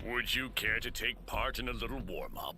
Would you care to take part in a little warm-up?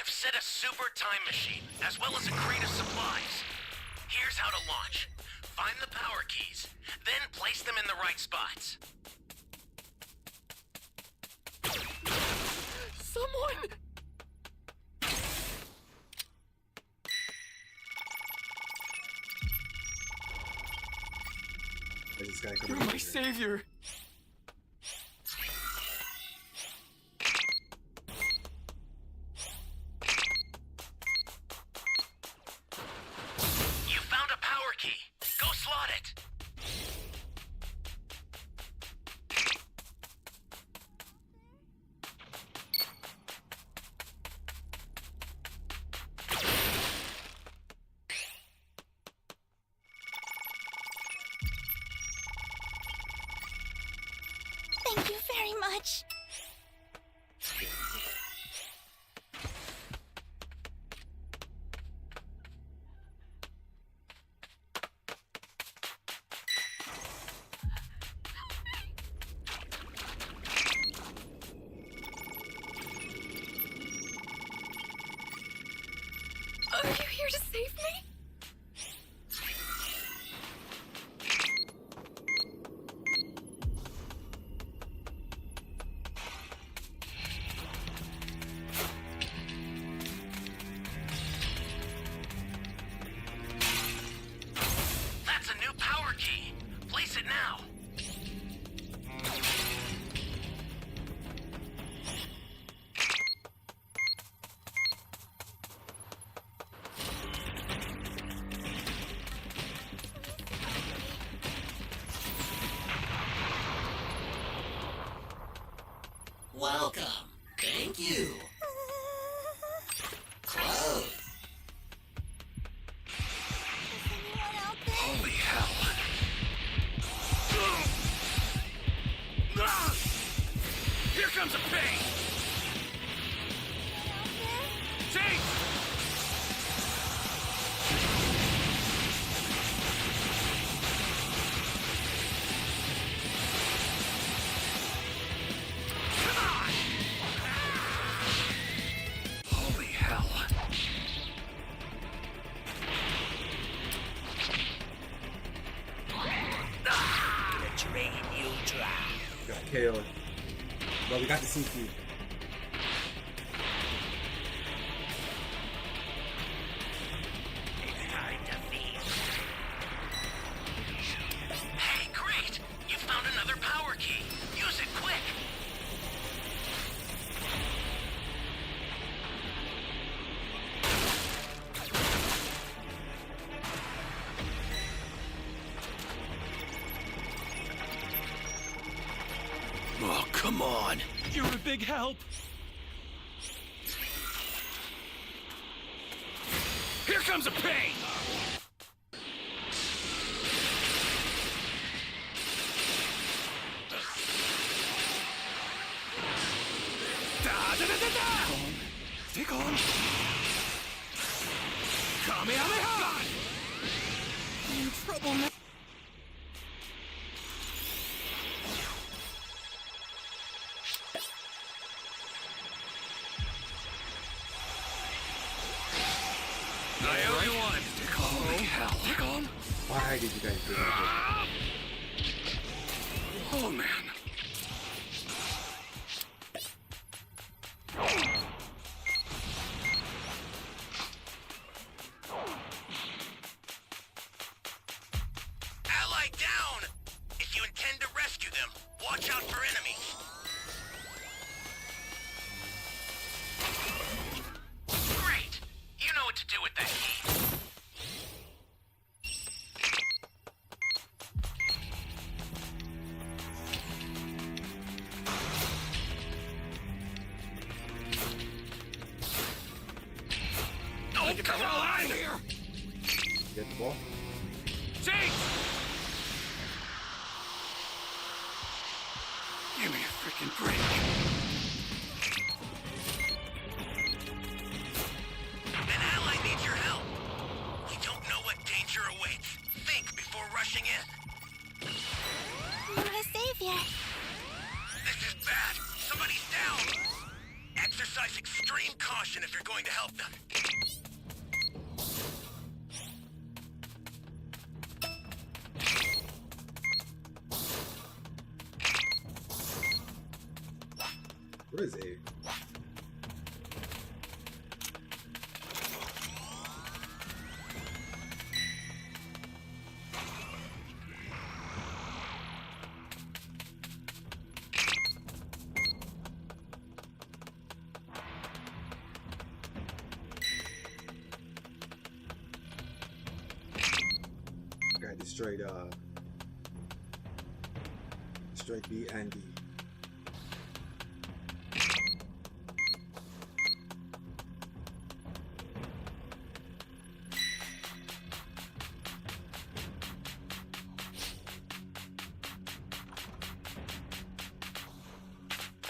Set a super time machine, as well as a crate of supplies. Here's how to launch. Find the power keys, then place them in the right spots. Someone! You're my savior! Thank you very much. Are you here to save me? That's a new power key. Place it now. Welcome. Thank you. Close. Is anyone out there? Holy hell. Here comes a pain! Out there? Take! Come on! Holy hell. Gonna drain you dry. Got KO'd. But we got the CP. It's hard to feed. Hey, great! You found another power key. Use it quick. Oh, come on. You're a big help! Here comes a pain! Stay calm. Kamehameha! You're in trouble now. I owe you one. Holy hell. Stay calm. Why did you guys do that? Oh, man. Ally down! If you intend to rescue them, watch out for enemies. Great! You know what to do with that key. Get the hell out of here! Get the ball. Jinx! Give me a freaking break. An ally needs your help. You don't know what danger awaits. Think before rushing in. I'm a savior. This is bad. Somebody's down. Exercise extreme caution if you're going to help them. What is A? Guy destroyed B and D.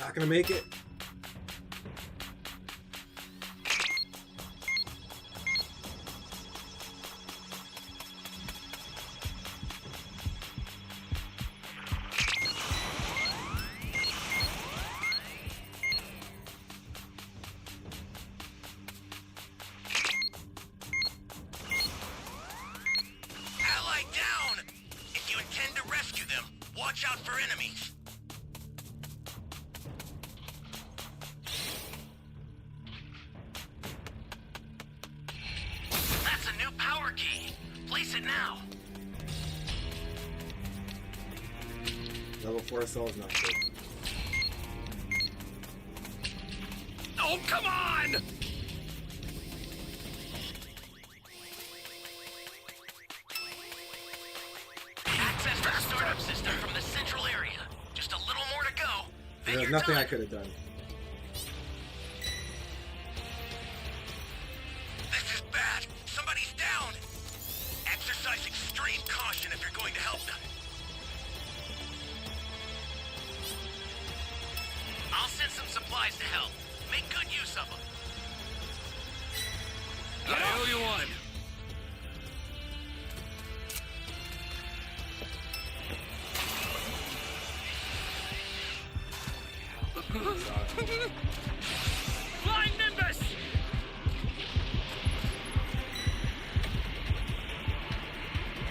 Not gonna make it. Ally down! If you intend to rescue them, watch out for enemies. That's a new power key. Place it now. Level 4 soul is not good. Oh, come on! Access to the startup system from the central area. Just a little more to go. Then There's you're nothing done. I could have done. This is bad. Somebody's down. Exercise extreme caution if you're going to help them. I'll send some supplies to help. Make good use of them. I owe you one. Flying Nimbus!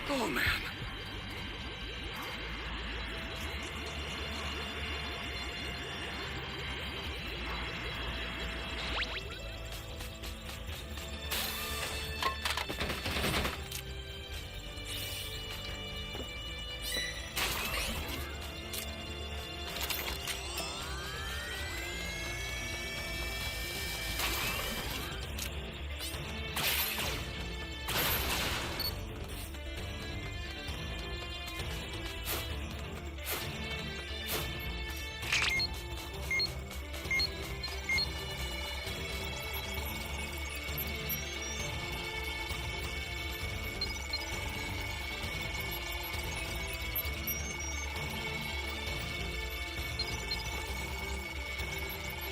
Oh, man.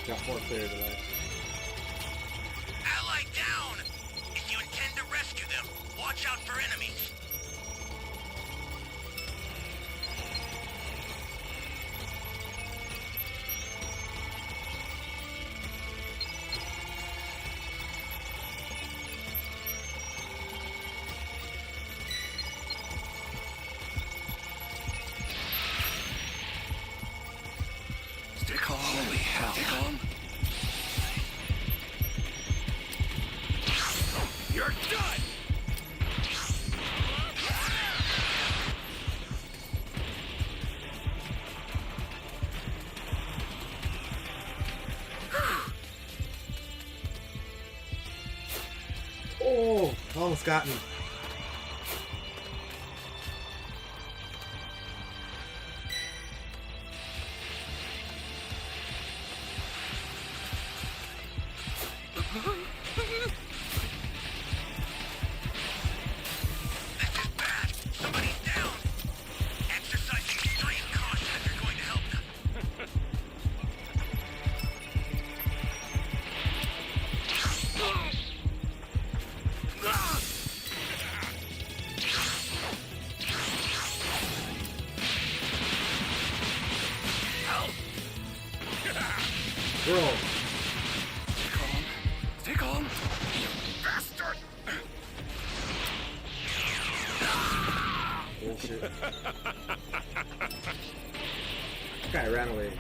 Got 4 players alive. Ally down! If you intend to rescue them, watch out for enemies. Stay calm. Holy hell. Stay calm. You're done! Oh, almost got me. Bro. Stay calm. Stay calm. You bastard! Bullshit. That guy ran away.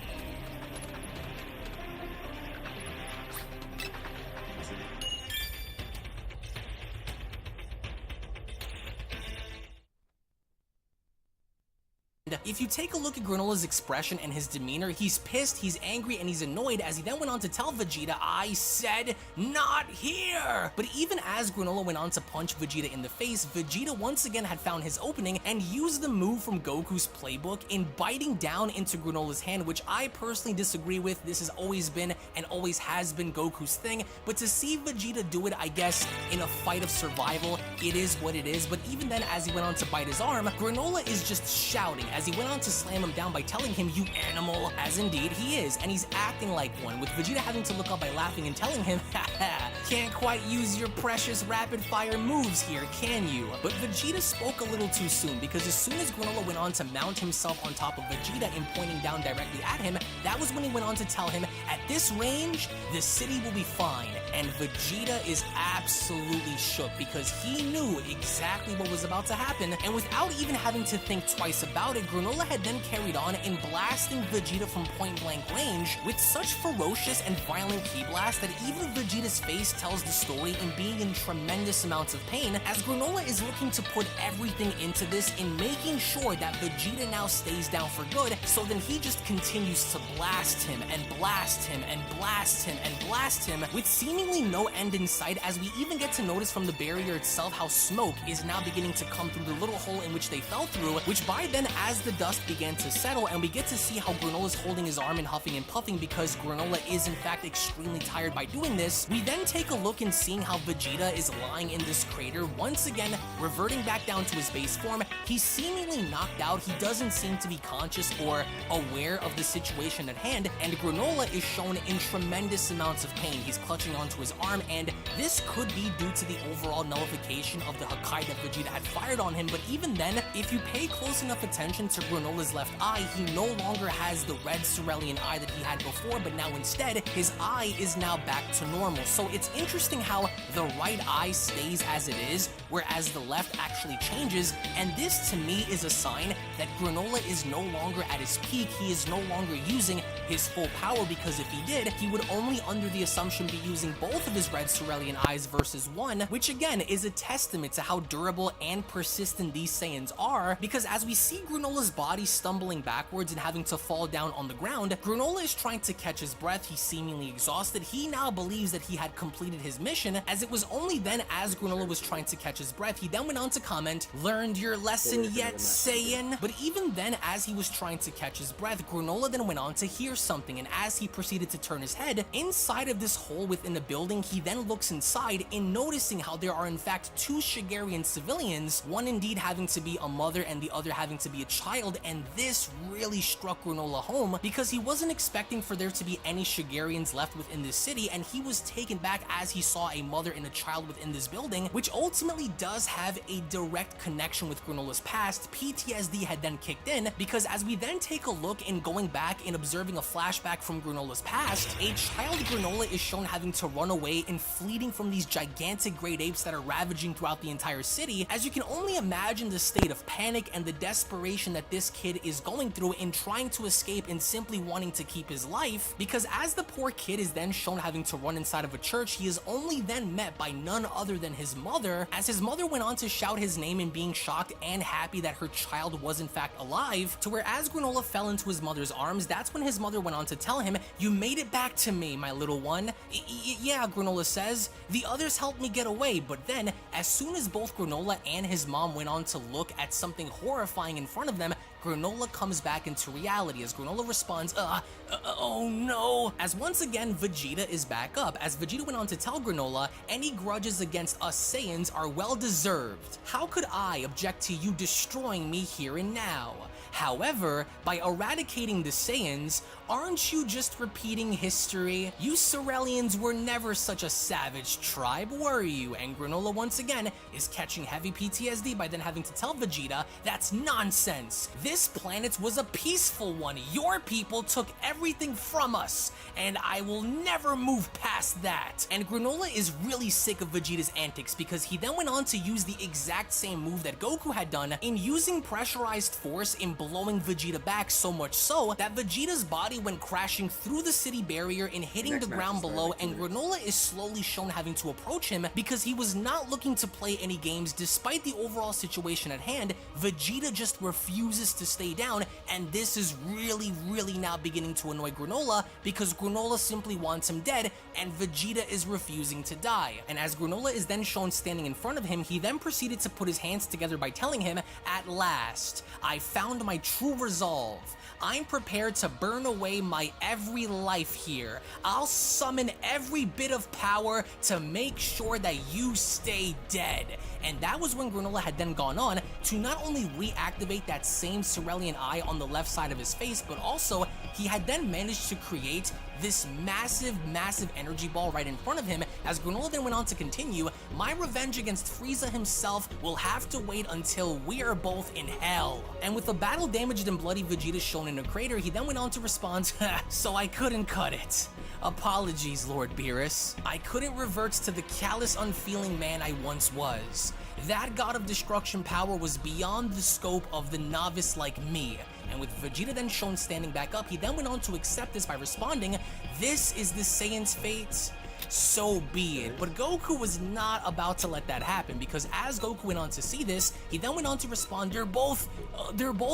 If you take a look at Granola's expression and his demeanor, he's pissed, he's angry, and he's annoyed as he then went on to tell Vegeta, "I said not here!" But even as Granolah went on to punch Vegeta in the face, Vegeta once again had found his opening and used the move from Goku's playbook in biting down into Granola's hand, which I personally disagree with. This has always been and always has been Goku's thing, but to see Vegeta do it, I guess, in a fight of survival, it is what it is. But even then, as he went on to bite his arm, Granolah is just shouting as he went on to slam him down by telling him, "You animal," as indeed he is, and he's acting like one, with Vegeta having to look up by laughing and telling him, "Haha, can't quite use your precious rapid-fire moves here, can you?" But Vegeta spoke a little too soon, because as soon as Granolah went on to mount himself on top of Vegeta and pointing down directly at him, that was when he went on to tell him, "At this range, the city will be fine," and Vegeta is absolutely shook, because he knew exactly what was about to happen, and without even having to think twice about it, Granolah had then carried on in blasting Vegeta from point-blank range with such ferocious and violent ki blast that even Vegeta's face tells the story in being in tremendous amounts of pain, as Granolah is looking to put everything into this in making sure that Vegeta now stays down for good, so then he just continues to blast him and blast him and blast him and blast him with seemingly no end in sight, as we even get to notice from the barrier itself how smoke is now beginning to come through the little hole in which they fell through, which by then, as the dust began to settle and we get to see how Granolah's holding his arm and huffing and puffing because Granolah is in fact extremely tired by doing this, we then take a look and seeing how Vegeta is lying in this crater, once again reverting back down to his base form. He's seemingly knocked out, he doesn't seem to be conscious or aware of the situation at hand, and Granolah is shown in tremendous amounts of pain. He's clutching onto his arm, and this could be due to the overall nullification of the Hakai that Vegeta had fired on him, but even then, if you pay close enough attention to Granolah's left eye, he no longer has the red cerulean eye that he had before, but now instead, his eye is now back to normal. So it's interesting how the right eye stays as it is, whereas the left actually changes, and this to me is a sign that Granolah is no longer at his peak, he is no longer using his full power, because if he did, he would only under the assumption be using both of his red cerulean eyes versus one, which again is a testament to how durable and persistent these Saiyans are, because as we see Granolah's body stumbling backwards and having to fall down on the ground, Granolah is trying to catch his breath, he's seemingly exhausted, he now believes that he had completed his mission, as it was only then as Granolah was trying to catch his breath, he then went on to comment, "Learned your lesson yet, Saiyan?" But even then, as he was trying to catch his breath, Granolah then went on to hear something, and as he proceeded to turn his head, inside of this hole within the building, he then looks inside in noticing how there are in fact two Shigarian civilians, one indeed having to be a mother and the other having to be a child, and this really struck Granolah home, because he wasn't expecting for there to be any Shigarians left within this city, and he was taken back as he saw a mother and a child within this building, which ultimately does have a direct connection with Granolah's past. PTSD had then kicked in, because as we then take a look in going back and observing a flashback from Granolah's past, a child Granolah is shown having to run away and fleeing from these gigantic great apes that are ravaging throughout the entire city, as you can only imagine the state of panic and the desperation that this kid is going through in trying to escape and simply wanting to keep his life, because as the poor kid is then shown having to run inside of a church, he is only then met by none other than his mother, as his mother went on to shout his name in being shocked and happy that her child was in fact alive, to where as Granolah fell into his mother's arms, that's when his mother went on to tell him, "You made it back to me, my little one." Yeah, Granolah says, "The others helped me get away," but then, as soon as both Granolah and his mom went on to look at something horrifying in front of them, Granolah comes back into reality as Granolah responds, oh no, as once again Vegeta is back up, as Vegeta went on to tell Granolah, "Any grudges against us Saiyans are well deserved. How could I object to you destroying me here and now? However, by eradicating the Saiyans, Aren't you just repeating history? You Cerealians were never such a savage tribe, were you? And Granolah once again is catching heavy PTSD by then having to tell Vegeta that's nonsense. This planet was a peaceful one. Your people took everything from us, and I will never move past that. And Granolah is really sick of Vegeta's antics because he then went on to use the exact same move that Goku had done in using pressurized force in blowing Vegeta back, so much so that Vegeta's body went crashing through the city barrier and hitting the ground below, and Granolah is slowly shown having to approach him because he was not looking to play any games despite the overall situation at hand. Vegeta just refuses to stay down, and this is really now beginning to annoy Granolah because Granolah simply wants him dead and Vegeta is refusing to die. And as Granolah is then shown standing in front of him, he then proceeded to put his hands together by telling him, "At last, I found my true resolve. I'm prepared to burn away my every life here. I'll summon every bit of power to make sure that you stay dead." And that was when Granolah had then gone on to not only reactivate that same Cerealian eye on the left side of his face, but also he had then managed to create this massive energy ball right in front of him. As Granolah then went on to continue, "My revenge against Frieza himself will have to wait until we are both in hell." And with the battle damaged and bloody Vegeta shown in a crater, he then went on to respond, "So I couldn't cut it. Apologies, Lord Beerus. I couldn't revert to the callous, unfeeling man I once was. That god of destruction power was beyond the scope of the novice like me." And with Vegeta then shown standing back up, he then went on to accept this by responding, "This is the Saiyan's fate. So be it." But Goku was not about to let that happen because as Goku went on to see this, he then went on to respond, they're both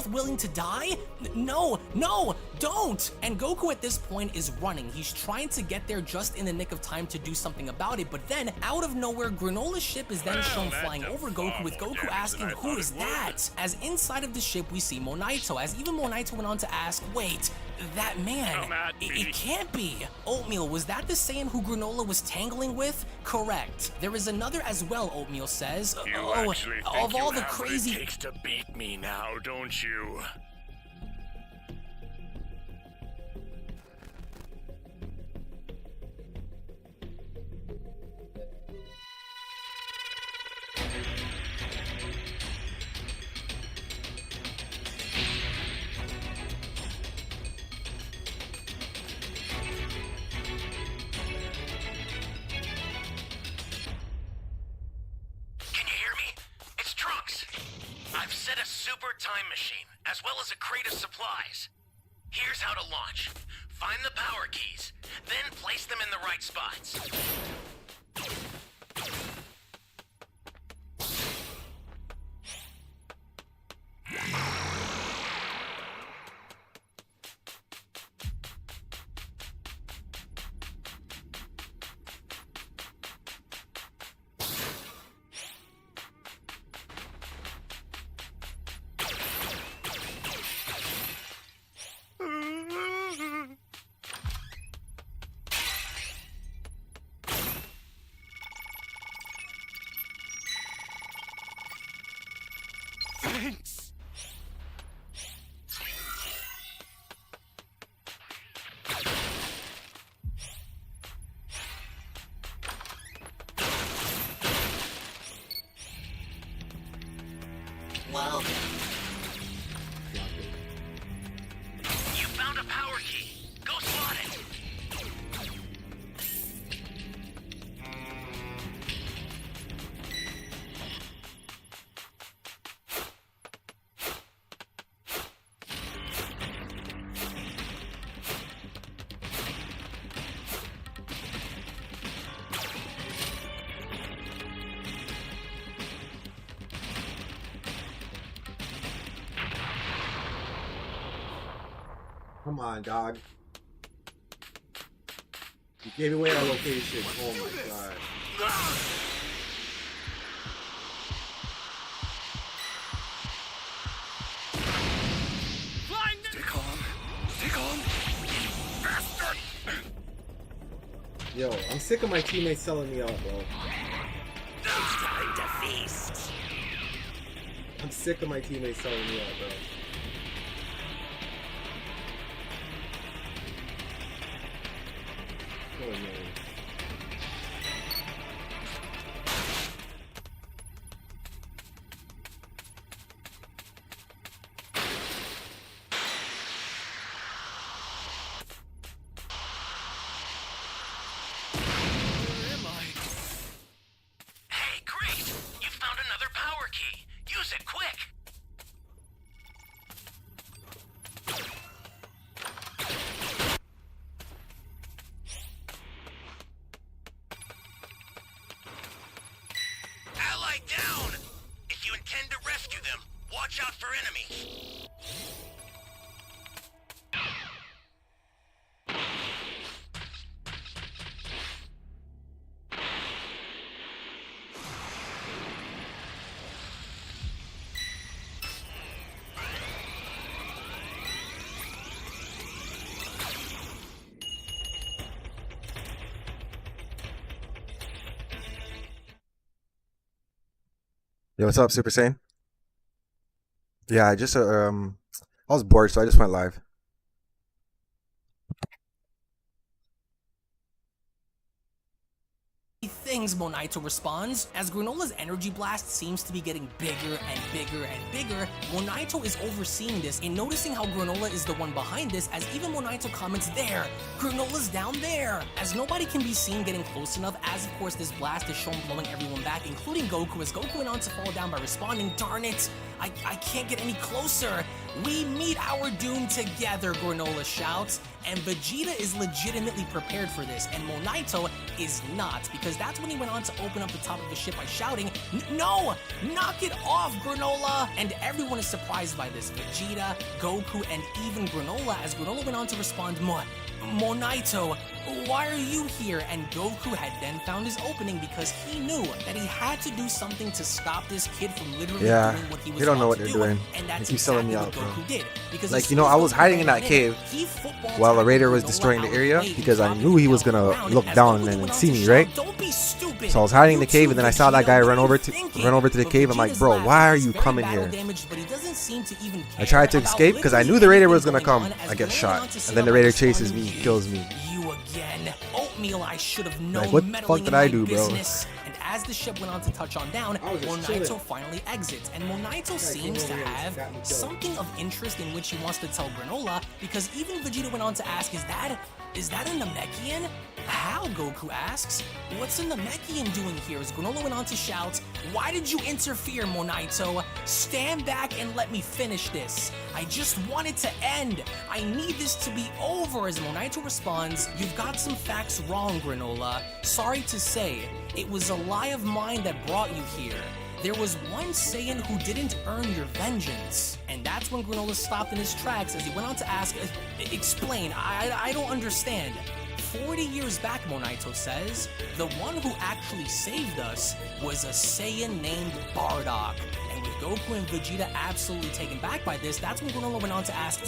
willing to die? No, don't!" And Goku at this point is running. He's trying to get there just in the nick of time to do something about it, but then out of nowhere, Granola's ship is then shown flying over Goku, with Goku asking, "Who is that?" As inside of the ship, we see Monito, as even Monito went on to ask, "Wait, that man, it can't be. Oatmeal, was that the Saiyan who Granolah was tangling with?" "Correct. There is another as well," Oatmeal says. You actually think Of all you the have crazy..." what it takes to beat me now, don't you? I've set a super time machine, as well as a crate of supplies. Here's how to launch. Find the power keys, then place them in the right spots. Thanks. Well, You found a power key. Go slot it. Come on, dog. You gave away our location. Oh my god. Stay calm. Stay calm. Bastard! Yo, I'm sick of my teammates selling me out, bro. it's time to feast. I'm sick of my teammates selling me out, bro. Oh, no. Hey, great! You found another power key. Use it quick. Ally down! If you intend to rescue them, watch out for enemies. Yo, what's up, Super Saiyan? Yeah, I just I was bored, so I just went live. Things, Monito responds. As Granola's energy blast seems to be getting bigger and bigger and bigger, Monito is overseeing this and noticing how Granolah is the one behind this, as even Monito comments, there, Granola's down there, as nobody can be seen getting close enough, as of course this blast is shown blowing everyone back, including Goku, as Goku went on to fall down by responding, darn it, I can't get any closer. We meet our doom together, Granolah shouts, and Vegeta is legitimately prepared for this, and Monito is not, because that's when he went on to open up the top of the ship by shouting, no! Knock it off, Granolah! And everyone is surprised by this, Vegeta, Goku, and even Granolah, as Granolah went on to respond, Monito, why are you here? And Goku had then found his opening because he knew that he had to do something to stop this kid from literally doing what he was they don't know about what to they're do. doing. And that's They keep selling me exactly out, what bro. Goku did. Because Like, as you know, soon I as was Goku hiding in ran that cave he footballed while the out raider was Granolah destroying the out area way, because I dropping knew he him was down gonna around, look as down Goku and went on see to me, shout, right? Don't be stupid. So I was hiding in the You cave, too, and then I saw that Vegeta, guy what run are over you to thinking? run over to the But cave. I'm like, Vegeta's bro, laugh why are is you very coming battle here? damaged, but he doesn't seem to even I care tried to about escape because I literally knew the raider anything was gonna going come. on, as I get Granolah shot, went on to say and then out the by raider responding, chases me, kills me. You again. Oatmeal, I should have known. Like, what the meddling fuck did in I my do, bro? business. And as the ship went on to touch on down, I was just Monito chilling. finally exits, and Monito seems to over here and have got me killed. something of interest in which he wants to tell Granolah, because even Vegeta went on to ask, is that a Namekian? How, Goku asks. What's a Namekian doing here? As Granolah went on to shout, why did you interfere, Monito? Stand back and let me finish this. I just want it to end. I need this to be over. As Monito responds, you've got some facts wrong, Granolah. Sorry to say, it was a lie of mine that brought you here. There was one Saiyan who didn't earn your vengeance. And that's when Granolah stopped in his tracks as he went on to ask, explain, I don't understand. 40 years back, Monito says, the one who actually saved us was a Saiyan named Bardock. And with Goku and Vegeta absolutely taken back by this, that's when Granolah went on to ask,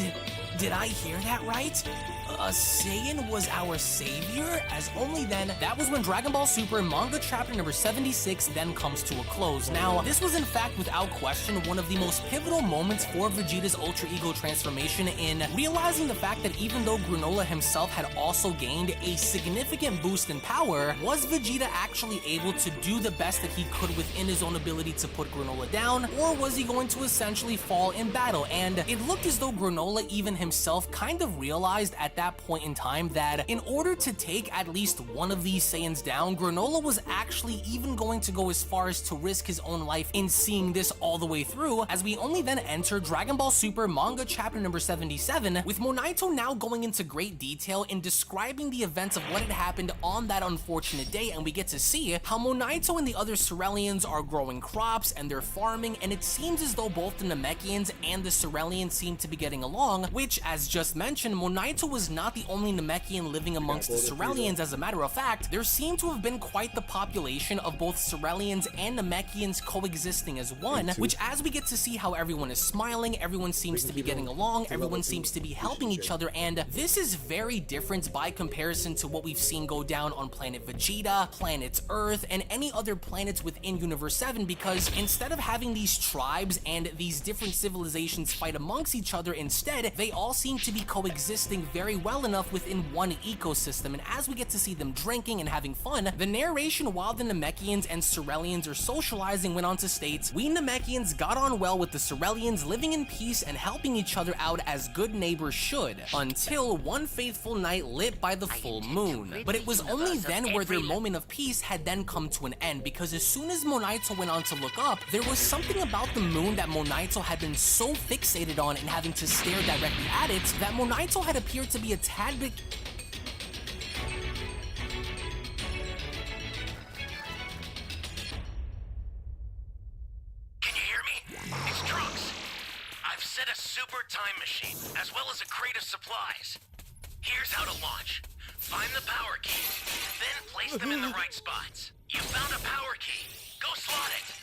did I hear that right? A Saiyan was our savior? As only then, that was when Dragon Ball Super manga chapter number 76 then comes to a close. Now, this was in fact without question one of the most pivotal moments for Vegeta's Ultra Ego transformation in realizing the fact that even though Granolah himself had also gained a significant boost in power, was Vegeta actually able to do the best that he could within his own ability to put Granolah down, or was he going to essentially fall in battle? And it looked as though Granolah even himself kind of realized at that point in time that in order to take at least one of these Saiyans down, Granolah was actually even going to go as far as to risk his own life in seeing this all the way through, as we only then enter Dragon Ball Super manga chapter number 77, with Monito now going into great detail in describing the events of what had happened on that unfortunate day, and we get to see how Monito and the other Cerealians are growing crops and they're farming, and it seems as though both the Namekians and the Cerealians seem to be getting along, which, as just mentioned, Monito was not the only Namekian living amongst the Cerealians. As a matter of fact, there seemed to have been quite the population of both Cerealians and Namekians coexisting as one, which, as we get to see how everyone is smiling, everyone seems to be getting along, everyone seems to be helping each other, and this is very different by comparison to what we've seen go down on planet Vegeta, planet Earth, and any other planets within Universe 7, because instead of having these tribes and these different civilizations fight amongst each other, instead, they all all seem to be coexisting very well enough within one ecosystem, and as we get to see them drinking and having fun, the narration while the Namekians and Ceruleans are socializing went on to state, "We Namekians got on well with the Ceruleans, living in peace and helping each other out as good neighbors should, until one faithful night lit by the full moon." But it was only then where their moment of peace had then come to an end, because as soon as Monito went on to look up, there was something about the moon that Monito had been so fixated on and having to stare directly at it that Monito had appeared to be a tad bit... Can you hear me? It's Trunks. I've set a super time machine, as well as a crate of supplies. Here's how to launch. Find the power keys, then place them in the right spots. You found a power key. Go slot it.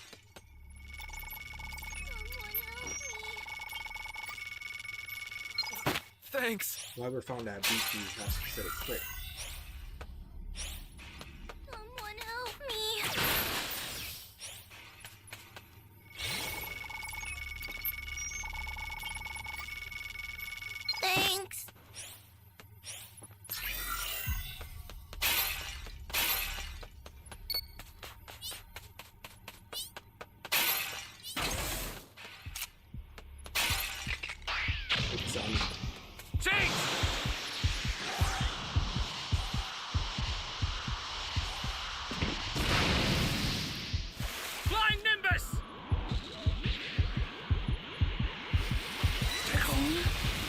Thanks. Whoever found that beat key has to set it quick. Someone help me. Thanks. It's Jinx! Flying Nimbus!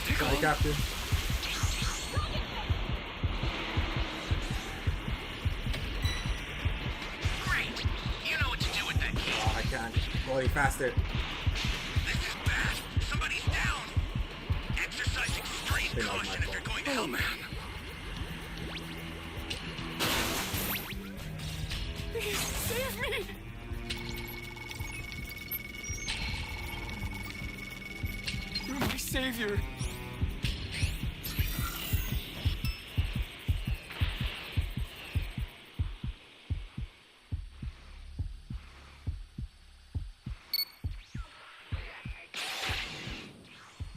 Take on, Captain. Great. You know what to do with that key. Oh, I can't. Go any faster. This is bad. Somebody's down. Exercise extreme Been on my caution if you're fault. going to help. man. Please save me! You're my savior.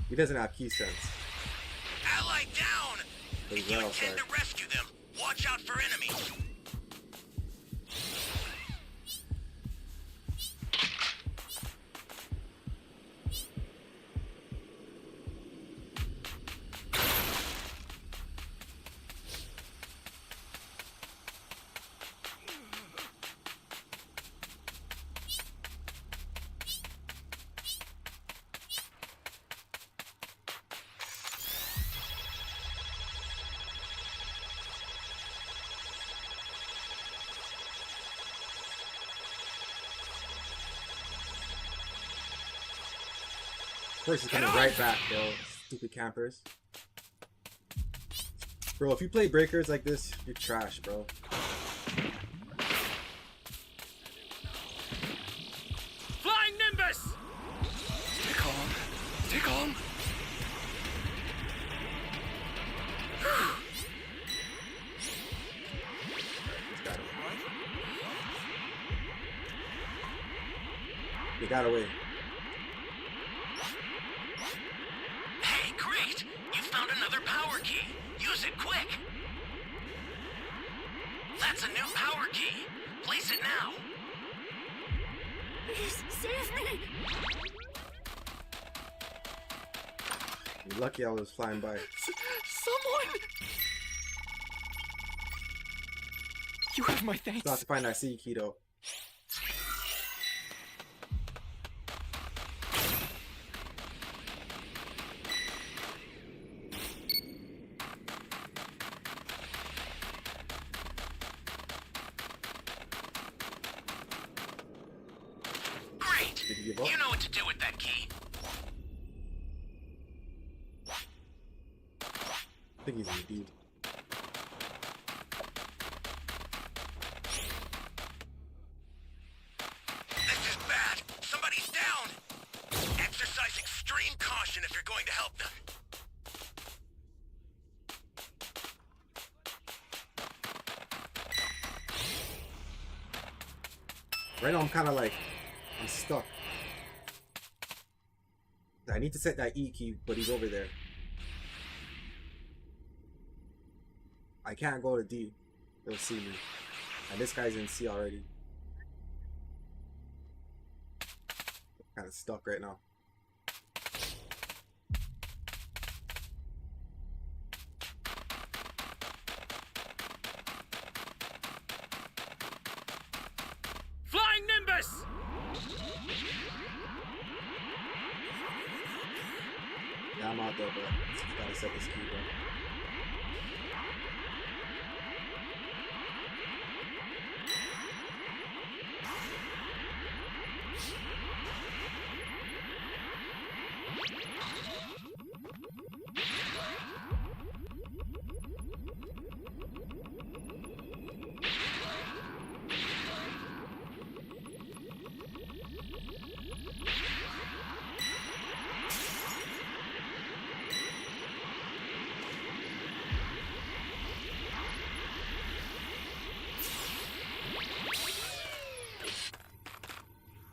He doesn't have key sense. Ally down. As If you well, intend sorry. to rescue them, watch out for enemies. Of course, he's coming right back, bro. Stupid campers. Bro, if you play breakers like this, you're trash, bro. Flying Nimbus! Stay calm. Stay calm. He's got it. He got away. Hey, great! You found another power key. Use it quick. That's a new power key. Place it now. Please save me! You're lucky I was flying by. Someone! You have my thanks. Still have to find that C key though. Great! Did you give up? You know what to do with that key. I think he's indeed. This is bad. Somebody's down. Exercise extreme caution if you're going to help them. Right now I'm kind of like, I'm stuck. I need to set that E key, but he's over there. I can't go to D. They'll see me. And this guy's in C already. Kind of stuck right now. Flying Nimbus! Yeah, I'm out there, but gotta set this key, bro.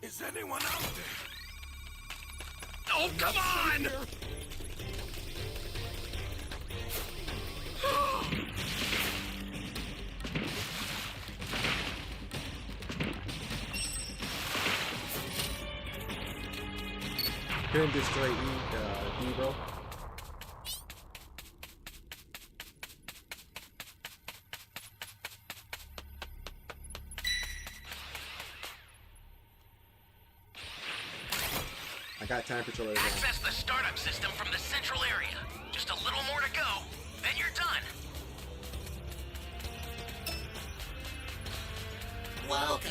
Is anyone out there? Oh, come on! Couldn't destroy D, bro. I got time controllers on. Access the startup system from the central area. Just a little more to go, then you're done. Welcome.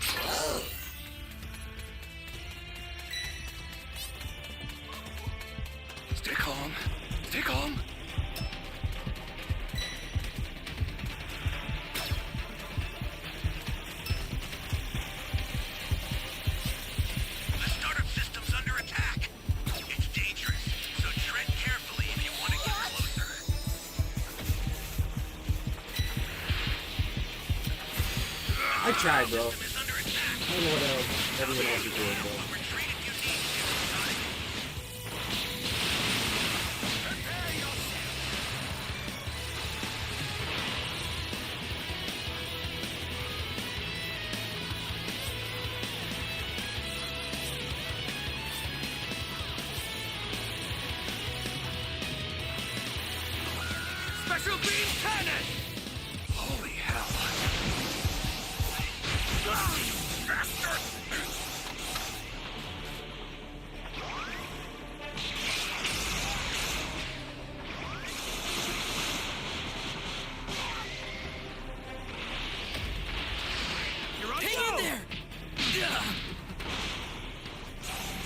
Whoa. Stay calm. Stay calm. The startup system's under attack. It's dangerous, so tread carefully if you want to get closer. I tried, bro. System is under attack. I don't know what else everyone else is doing, bro. Retreat if you need to. Special beam cannon! Holy hell. Hang in there!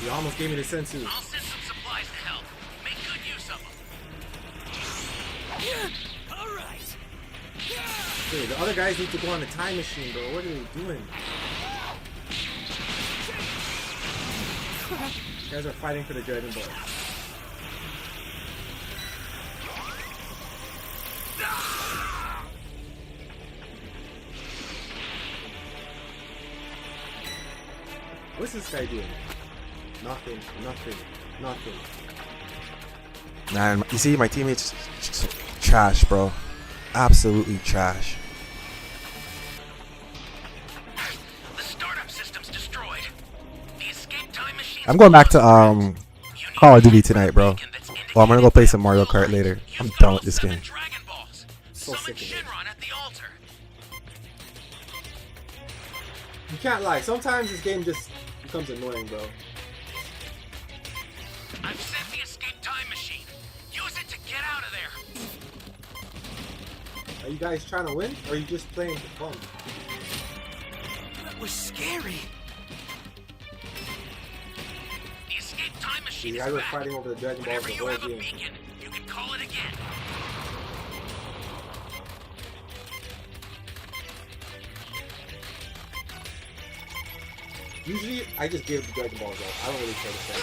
You almost gave me the sensu. I'll send some supplies to help. Make good use of them. All right. Dude, the other guys need to go on the time machine, bro. What are they doing? You guys are fighting for the Dragon Ball. What's this guy doing? Nothing, nothing, nothing. Man, you see, my teammates trash, bro. Absolutely trash. The startup system's destroyed. The escape time machine. I'm going back to Call of Duty tonight, bro. Well, I'm gonna go play some Mario Kart later. I'm done with this game. Dragon Balls. So Summon sick of it. Shinron at the altar. You can't lie. Sometimes this game just becomes annoying, bro. I've sent the escape time machine. Use it to get out of there. Are you guys trying to win, or are you just playing for fun? That was scary. The escape time machine You is guys were back. fighting over the Dragon Balls Whenever the you whole have a game. beacon, you can call it again. Usually, I just give the Dragon Balls out. I don't really care to say.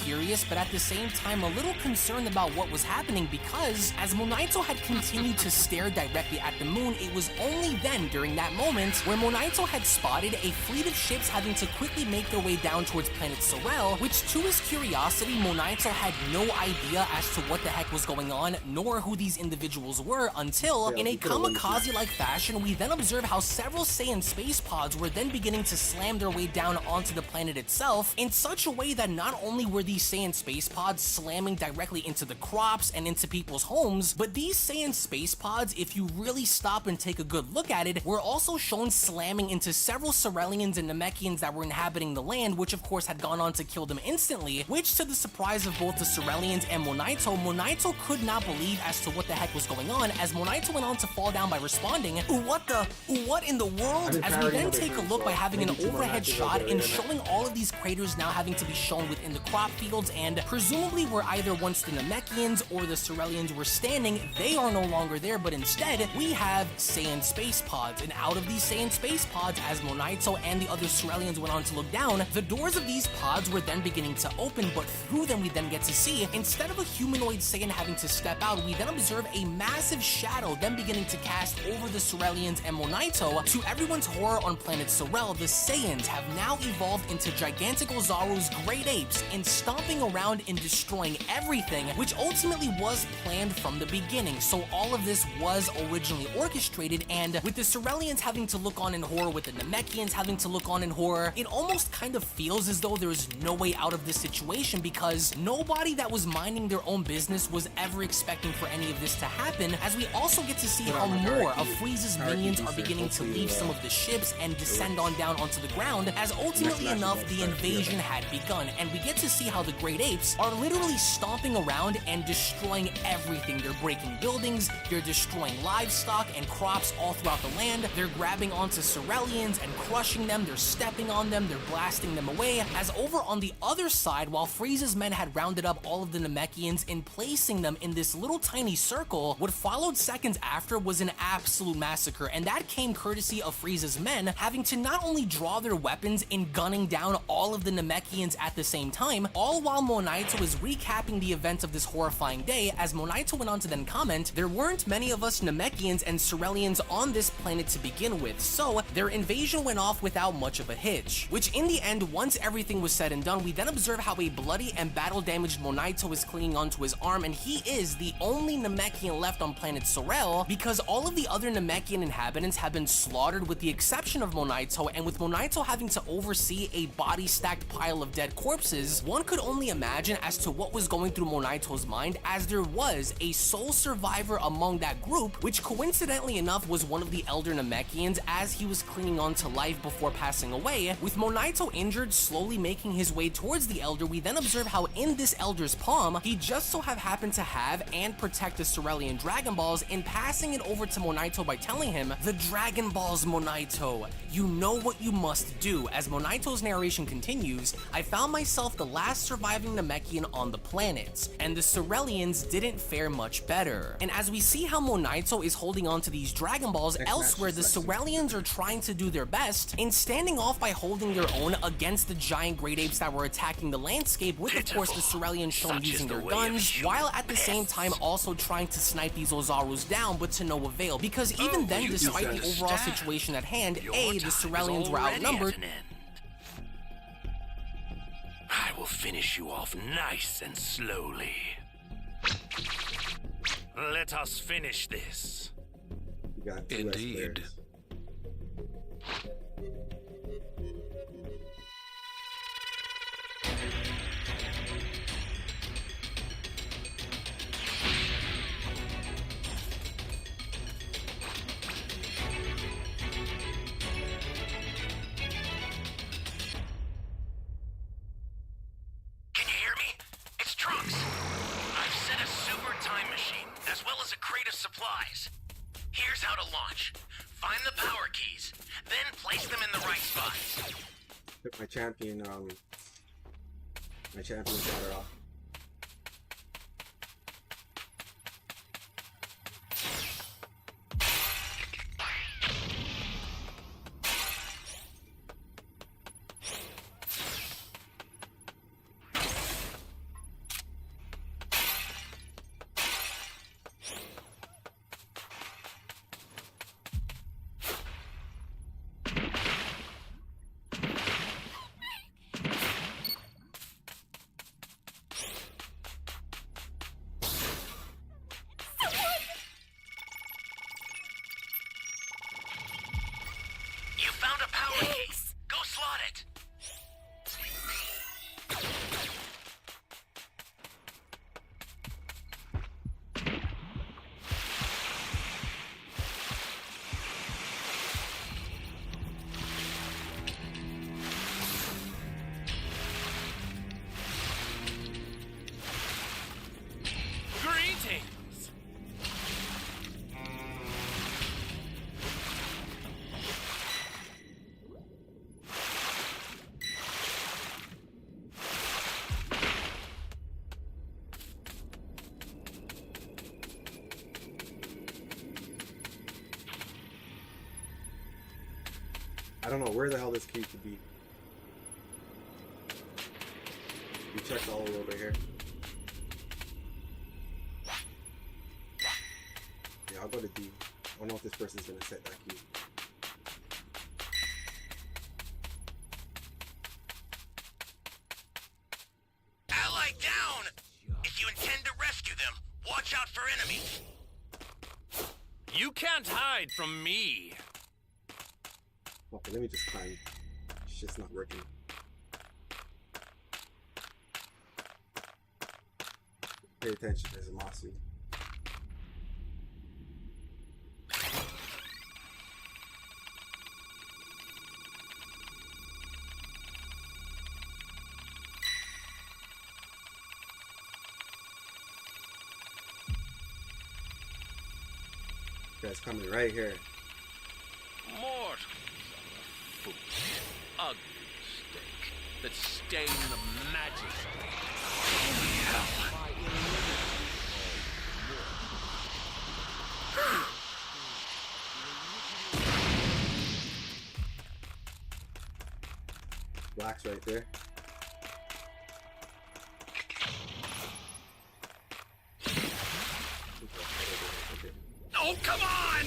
Curious curious, but at the same time a little concerned about what was happening, because as Monito had continued to stare directly at the moon, it was only then during that moment where Monito had spotted a fleet of ships having to quickly make their way down towards planet Sorel, which to his curiosity, Monito had no idea as to what the heck was going on, nor who these individuals were, until, in a kamikaze-like fashion, we then observe how several Saiyan space pods were then beginning to slam their way down onto the planet itself in such a way that not only were these Saiyan space pods slamming directly into the crops and into people's homes, but these Saiyan space pods, if you really stop and take a good look at it, were also shown slamming into several Sorelians and Namekians that were inhabiting the land, which of course had gone on to kill them instantly, which to the surprise of both the Sorelians and Monito, Monito could not believe as to what the heck was going on, as Monito went on to fall down by responding, what in the world? As we then take a look by having an overhead shot and showing all of these craters now having to be shown within the crop fields, and presumably where either once the Namekians or the Sorelians were standing, they are no longer there, but instead we have Saiyan space pods, and out of these Saiyan space pods, as Monito and the other Sorelians went on to look down, the doors of these pods were then beginning to open, but through them we then get to see, instead of a humanoid Saiyan having to step out, we then observe a massive shadow then beginning to cast over the Sorelians and Monito. To everyone's horror on planet Sorel, the Saiyans have now evolved into gigantic Ozaru's great apes and stomping around and destroying everything, which ultimately was planned from the beginning. So all of this was originally orchestrated, and with the Sorelians having to look on in horror, with the Namekians having to look on in horror, it almost kind of feels as though there is no way out of this situation, because nobody that was minding their own business was ever expecting for any of this to happen, as we also get to see how more of Frieza's minions are beginning to leave some of the ships and descend on down onto the ground, as ultimately enough the invasion had begun, and we get to see how the Great Apes are literally stomping around and destroying everything. They're breaking buildings, they're destroying livestock and crops all throughout the land, they're grabbing onto Sorelians and crushing them, they're stepping on them, they're blasting them away, as over on the other side, while Frieza's men had rounded up all of the Namekians and placing them in this little tiny circle, what followed seconds after was an absolute massacre, and that came courtesy of Frieza's men having to not only draw their weapons and gunning down all of the Namekians at the same time, all while Monito is recapping the events of this horrifying day, as Monito went on to then comment, there weren't many of us Namekians and Sorelians on this planet to begin with, so their invasion went off without much of a hitch. Which in the end, once everything was said and done, we then observe how a bloody and battle-damaged Monito is clinging onto his arm, and he is the only Namekian left on planet Sorel, because all of the other Namekian inhabitants have been slaughtered with the exception of Monito, and with Monito having to oversee a body-stacked pile of dead corpses, one could only imagine as to what was going through Monito's mind, as there was a sole survivor among that group, which coincidentally enough was one of the elder Namekians, as he was clinging on to life before passing away. With Monito injured, slowly making his way towards the elder, we then observe how in this elder's palm, he just so happened to have and protect the Sorelian Dragon Balls, and passing it over to Monito by telling him, "The Dragon Balls, Monito. You know what you must do." As Monito's narration continues, "I found myself the last surviving Namekian on the planet, and the Sorelians didn't fare much better." And as we see how Monito is holding on to these Dragon Balls, elsewhere the Sorelians are trying to do their best in standing off by holding their own against the giant Great Apes that were attacking the landscape, with of course the Sorelians shown using their guns, while at the same time also trying to snipe these Ozarus down, but to no avail, because even then, despite the overall situation at hand, the Sorelians were outnumbered. I will finish you off nice and slowly. Let us finish this. You got two Indeed. S Can you hear me? It's Trunks. I've set a super time machine, as well as a crate of supplies. Here's how to launch. Find the power keys, then place them in the right spots. Took my champion shatter off. found a power key. Go slot it. Greetings! I don't know where the hell this key could be. We checked all over here. Yeah, I'll go to D. I don't know if this person's gonna set that key. Ally down! If you intend to rescue them, watch out for enemies. You can't hide from me! Okay, let me just climb. It's just not working. Pay attention, there's a lawsuit. Guy's coming right here. Mortals are the foolish, ugly mistake that stain the majesty. Holy hell! Black's right there. Oh, come on!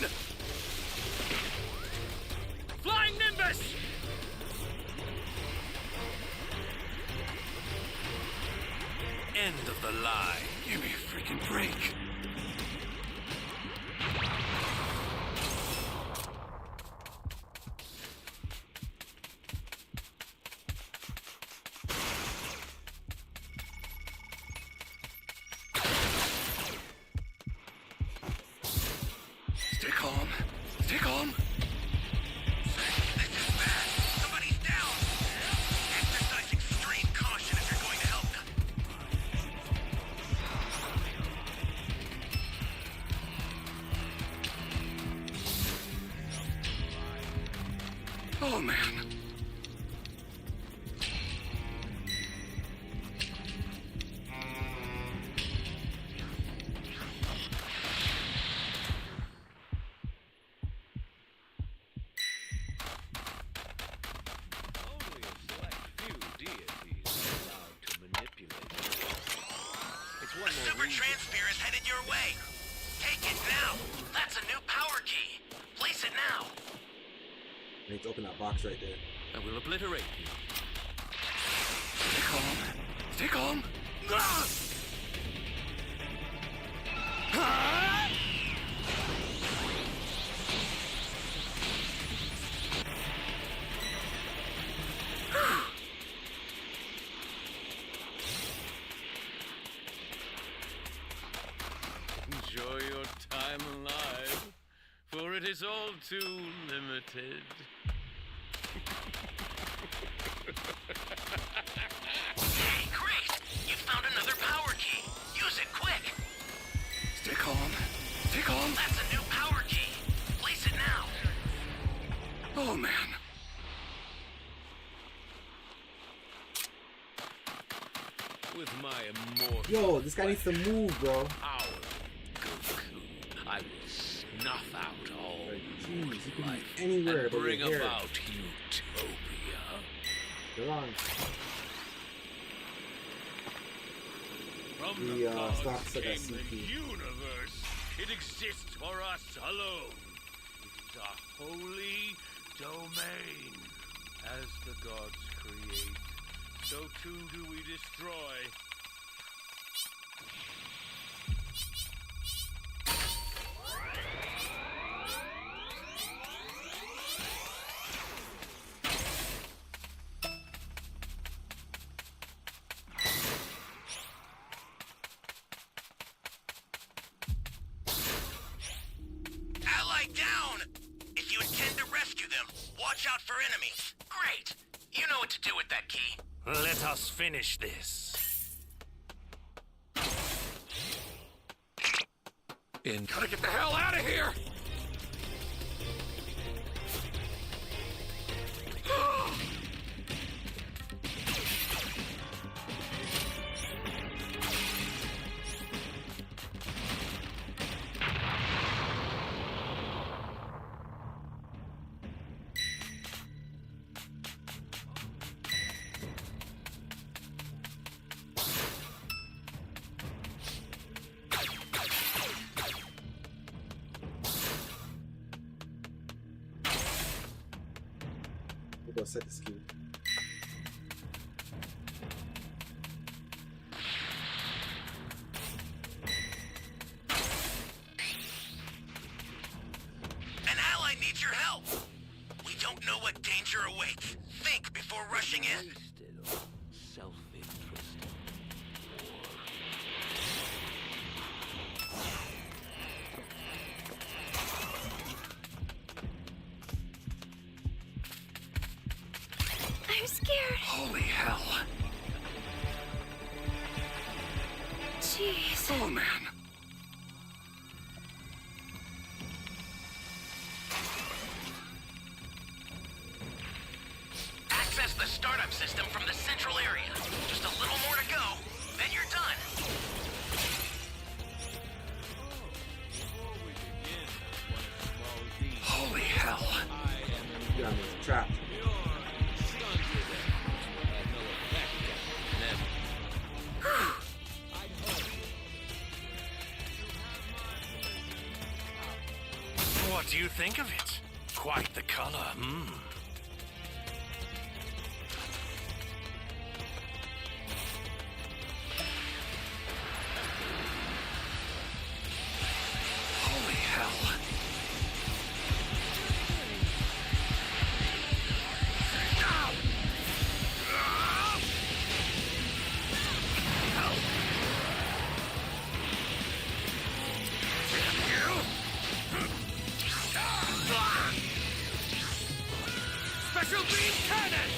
Flying Nimbus! End of the line. Give me a freaking break. Stay calm. Stay calm. This is bad. Somebody's down. Exercise extreme caution if you're going to help them. Oh, man. Only a select few deities are allowed to manipulate it. It's one A more super reason. transfer is headed your way. Take it now. That's a new power key. Place it now. I need to open that box right there. I will obliterate you. Stay calm. Stay calm. Ah! Ah! Enjoy your time alive, for it is all too limited. Hey, great. You found another power key. Use it quick. Stay calm. Stay calm. That's a new power key. Place it now. Oh, man. With my immortal Yo, this guy needs to move, bro. power, Goku, I will snuff out all Jeez, he could life be anywhere and but bring here. about utopia. They're on. From The, the gods stocks that I came see the here. universe. It exists for us alone. It is our holy domain. As the gods create, so too do we destroy. out for enemies. Great. You know what to do with that key. Let us finish this. Gotta get the hell out of here! We'll go set the ski. An ally needs your help. We don't know what danger awaits. Think before rushing in. Self-interest. I'm scared. Holy hell. Jeez. Oh, man. Access the startup system from the central area. Just a little more to go, then you're done. Holy hell. Yeah, I'm trapped. What do you think of it? Quite the color, hmm. Holy hell. Special beam cannon!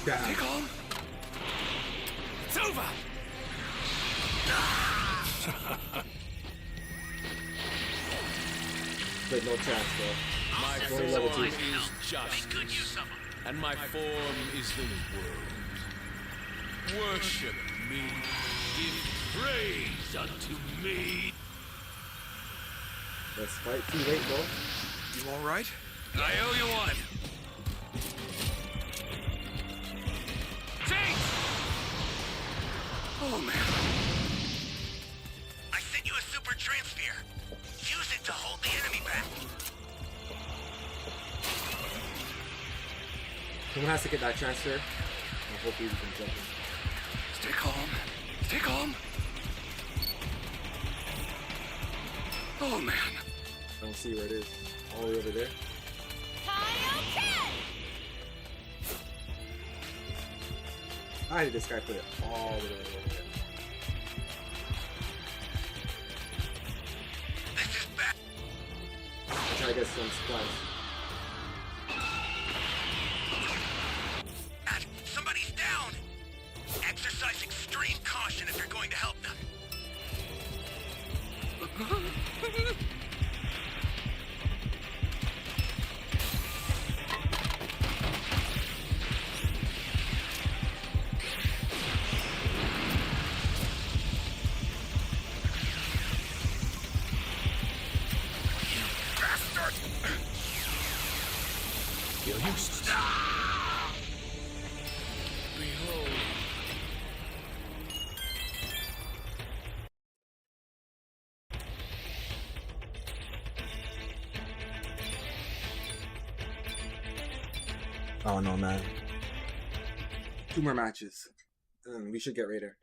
Down. Take on. It's over! But no chance, bro. I'll send Only some level two. supplies to help. just. Make good use of them. And my form is the world. Worship me. Give praise unto me. Let's fight. Too late, bro. You alright? I owe you one. Take! Oh, man. I sent you a super transfer. Use it to hold the enemy back. Someone has to get that transfer. And hopefully we can jump in. Stay calm. Stay calm. Oh, man. I don't see where it is. All the way over there. How did this guy put it all the way over there? This is bad. I'll try to get some supplies. Somebody's down. Exercise extreme caution if you're going to help them. You're useless. Behold. Oh no, man. 2 more matches. And we should get Raider.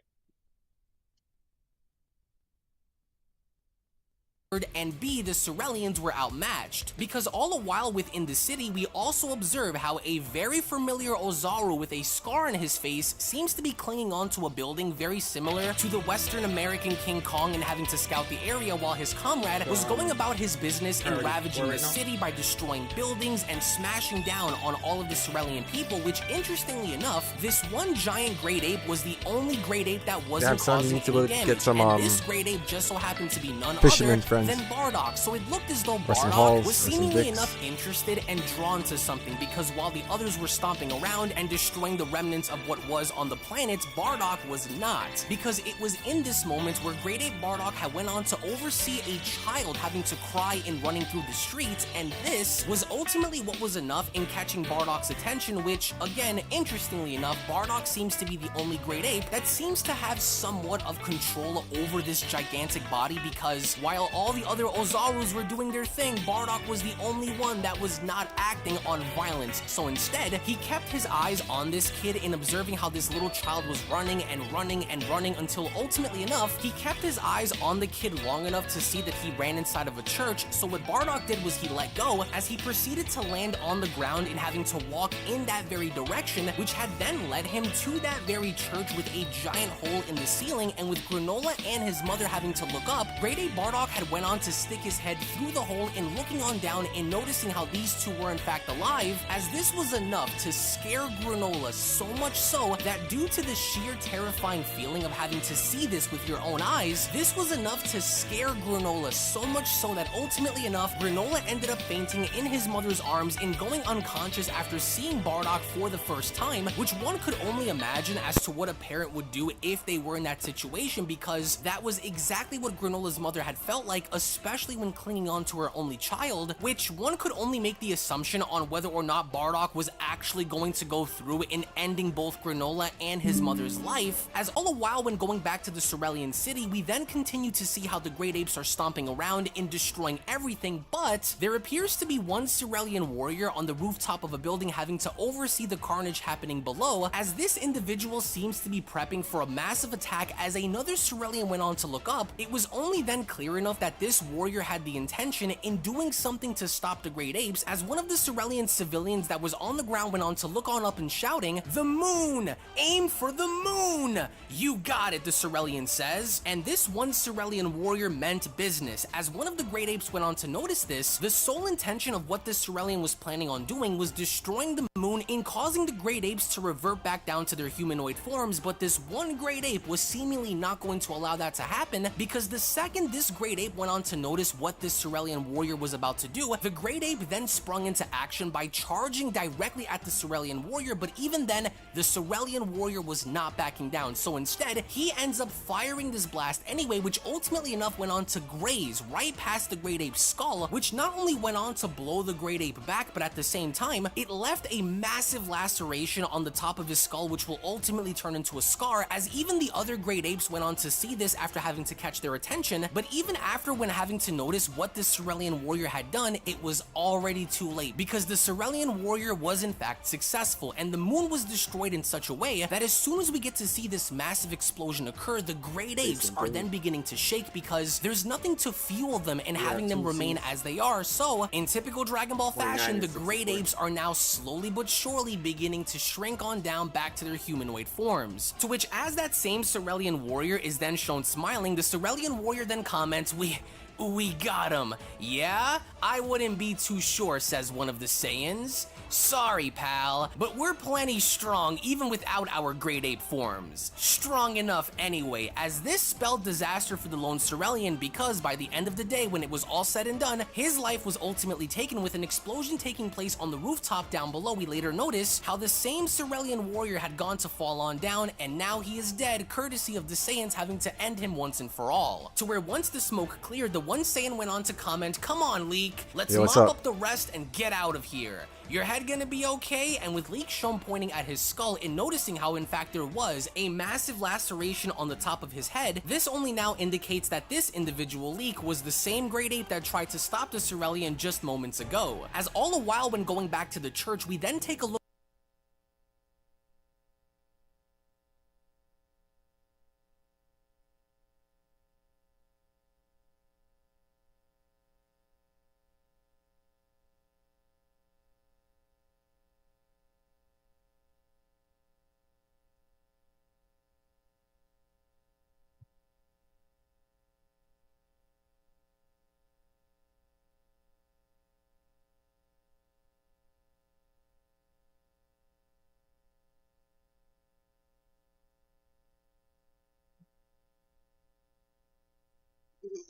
and B, the Ceruleans were outmatched. Because all the while within the city, we also observe how a very familiar Ozaru with a scar on his face seems to be clinging onto a building very similar to the Western American King Kong and having to scout the area while his comrade was going about his business and ravaging the city by destroying buildings and smashing down on all of the Cerulean people, which interestingly enough, this one giant great ape was the only great ape that wasn't causing any damage, and this great ape just so happened to be none other than Bardock. So it looked as though Bardock was seemingly enough interested and drawn to something, because while the others were stomping around and destroying the remnants of what was on the planet, Bardock was not. Because it was in this moment where Great Ape Bardock had went on to oversee a child having to cry and running through the streets, and this was ultimately what was enough in catching Bardock's attention, which, again, interestingly enough, Bardock seems to be the only great ape that seems to have somewhat of control over this gigantic body, because while all the other Ozarus were doing their thing, Bardock was the only one that was not acting on violence. So instead, he kept his eyes on this kid in observing how this little child was running and running and running until ultimately enough, he kept his eyes on the kid long enough to see that he ran inside of a church. So what Bardock did was he let go as he proceeded to land on the ground and having to walk in that very direction, which had then led him to that very church with a giant hole in the ceiling. And with Granolah and his mother having to look up, Great Ape Bardock had went on to stick his head through the hole and looking on down and noticing how these two were in fact alive, as this was enough to scare Granolah so much so that due to the sheer terrifying feeling of having to see this with your own eyes, this was enough to scare Granolah so much so that ultimately enough, Granolah ended up fainting in his mother's arms and going unconscious after seeing Bardock for the first time, which one could only imagine as to what a parent would do if they were in that situation, because that was exactly what Granolah's mother had felt like, especially when clinging on to her only child, which one could only make the assumption on whether or not Bardock was actually going to go through in ending both Granolah and his mother's life. As all the while when going back to the Cerulean city, we then continue to see how the great apes are stomping around and destroying everything, but there appears to be one Cerulean warrior on the rooftop of a building having to oversee the carnage happening below, as this individual seems to be prepping for a massive attack. As another Cerulean went on to look up, it was only then clear enough that this warrior had the intention in doing something to stop the great apes, as one of the Cerulean civilians that was on the ground went on to look on up and shouting, "The moon! Aim for the moon!" "You got it," the Cerulean says. And this one Cerulean warrior meant business. As one of the great apes went on to notice this, the sole intention of what this Cerulean was planning on doing was destroying the moon and causing the great apes to revert back down to their humanoid forms, but this one great ape was seemingly not going to allow that to happen, because the second this great ape went on to notice what this Cerulean warrior was about to do, the great ape then sprung into action by charging directly at the Cerulean warrior, but even then, the Cerulean warrior was not backing down, so instead, he ends up firing this blast anyway, which ultimately enough went on to graze right past the great ape's skull, which not only went on to blow the great ape back, but at the same time, it left a massive laceration on the top of his skull, which will ultimately turn into a scar, as even the other great apes went on to see this after having to catch their attention. But even after when having to notice what this Cerulean warrior had done, it was already too late, because the Cerulean warrior was in fact successful, and the moon was destroyed in such a way that as soon as we get to see this massive explosion occur, the great apes are then beginning to shake because there's nothing to fuel them and having them remain as they are. So in typical Dragon Ball fashion, the great apes are now slowly but surely beginning to shrink on down back to their humanoid forms. To which, as that same Cerulean warrior is then shown smiling, the Cerulean warrior then comments, We got him. Yeah? I wouldn't be too sure, says one of the Saiyans. Sorry, pal, but we're plenty strong even without our great ape forms. Strong enough anyway, as this spelled disaster for the lone Cerulean, because by the end of the day, when it was all said and done, his life was ultimately taken with an explosion taking place on the rooftop down below. We later notice how the same Cerulean warrior had gone to fall on down, and now he is dead, courtesy of the Saiyans having to end him once and for all. To where once the smoke cleared, the one Saiyan went on to comment, "Come on, Leek, let's mop up the rest and get out of here. Your head gonna be okay?" And with Leek shown pointing at his skull and noticing how in fact there was a massive laceration on the top of his head, this only now indicates that this individual Leek was the same great ape that tried to stop the Cerulean just moments ago. As all the while when going back to the church, we then take a look Can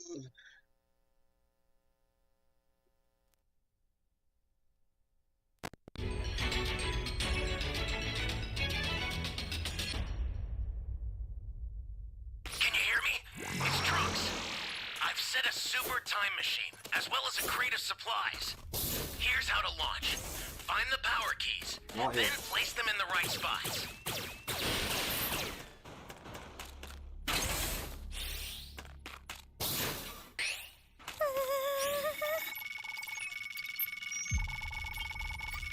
you hear me? It's Trunks. I've set a super time machine, as well as a crate of supplies. Here's how to launch. Find the power keys, Not then here. place them in the right spots.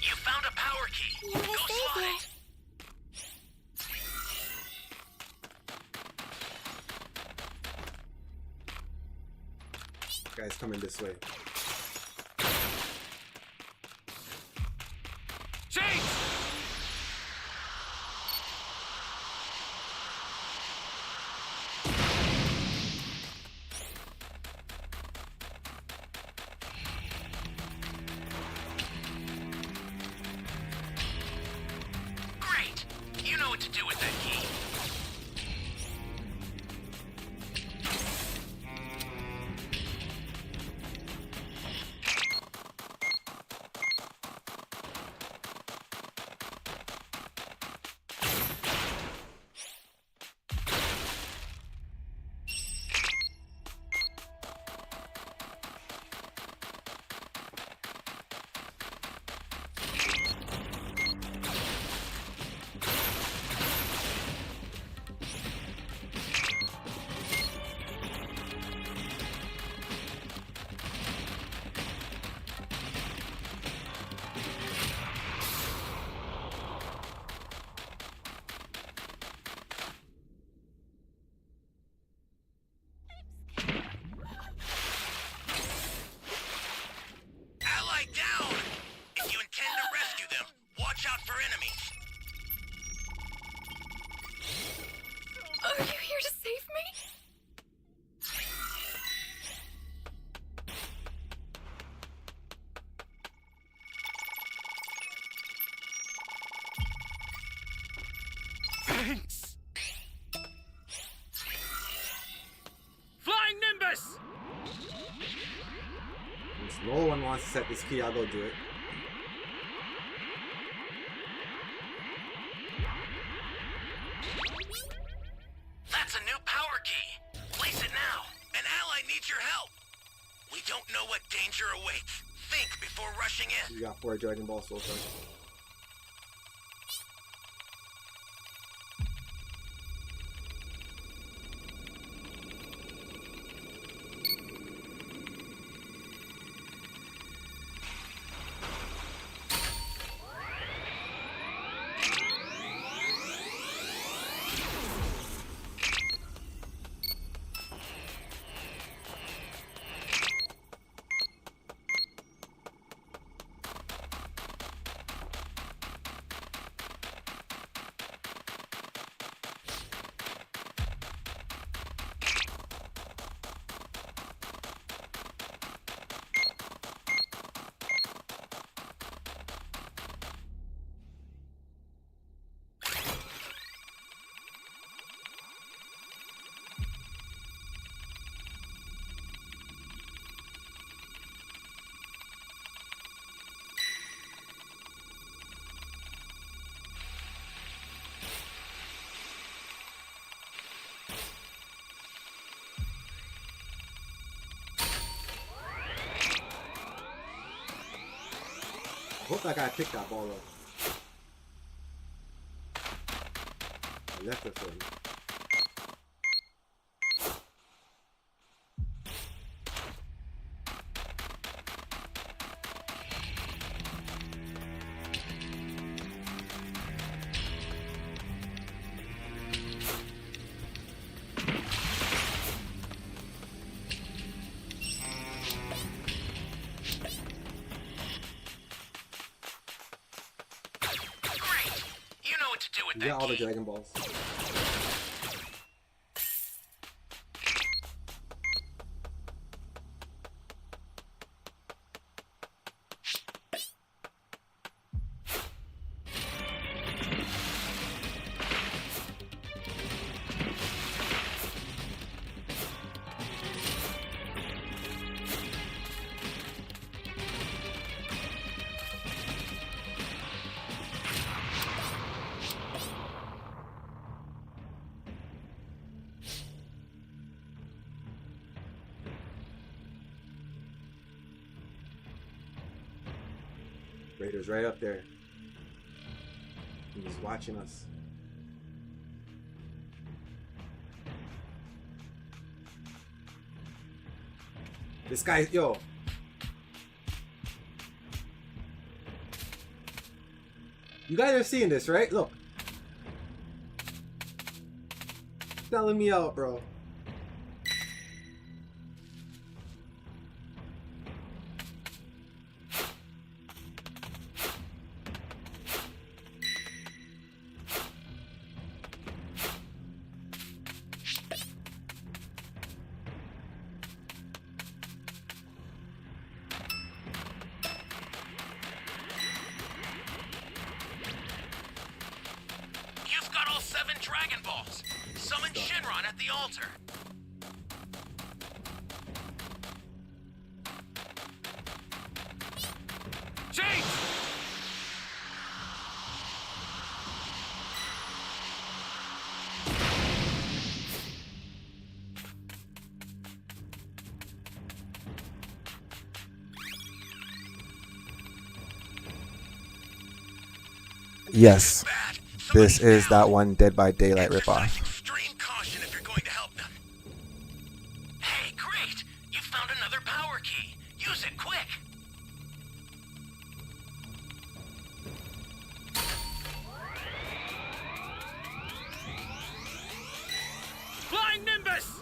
You found a power key. You're a Go savior. slide. Guys coming this way. Change! Great. You know what to do with that key. Ally down! If you intend to rescue them, watch out for enemies. Are you here to save me? Thanks! Flying Nimbus! Since no one wants to set this key, I'll go do it. That's a new power key. Place it now. An ally needs your help. We don't know what danger awaits. Think before rushing in. You got 4 Dragon Balls so far. Hope that guy picked that ball up. I left it for him. Great! You know what to do with You that got all the key. Dragon Balls. Vader's right up there. He's watching us. This guy, yo. You guys are seeing this, right? Look. Selling me out, bro. You've got all 7 Dragon Balls. Summon Shinron at the altar. Change! Yes, Bad. this Somebody's is down. that one Dead by Daylight ripoff. Exercise extreme caution if you're going to help them. Hey, great! You found another power key. Use it quick. Flying Nimbus!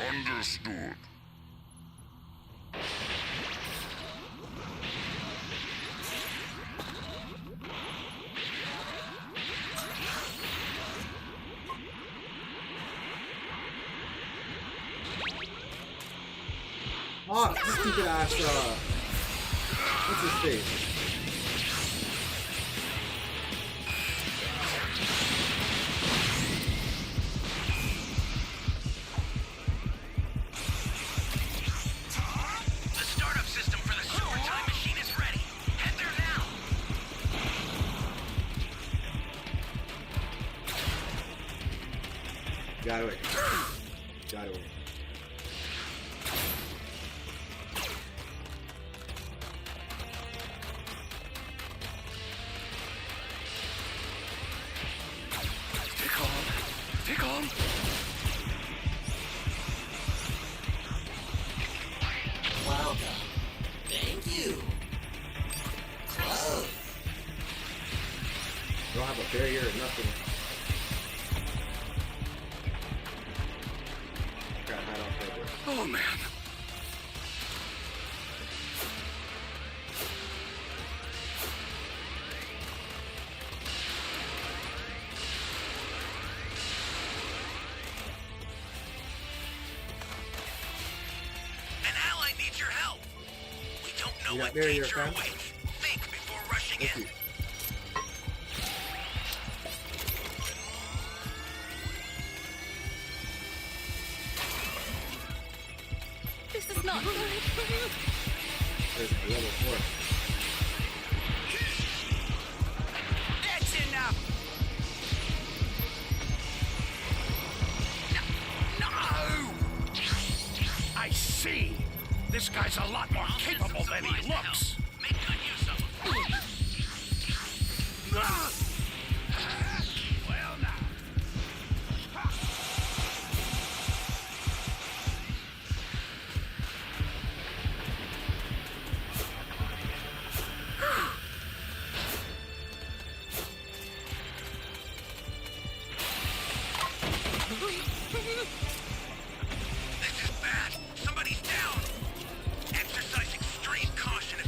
Understood. Oh, stupid ass, what's his face? The startup system for the super time machine is ready. Head there now. Got away. Got away. Stay calm. Stay calm. Welcome. Thank you. Close. Don't have a barrier or nothing. Got a hat off right there. Oh man. An ally needs your help. We don't know You got what barrier, danger fam? awaits. Think before rushing Thank in. you. This is not good. There's a level 4. That's enough! No! I see. This guy's a lot more I'll send capable some than supplies he to help. looks. Make good use of them. Ah! Well now. This is bad. Somebody's down. Exercise extreme caution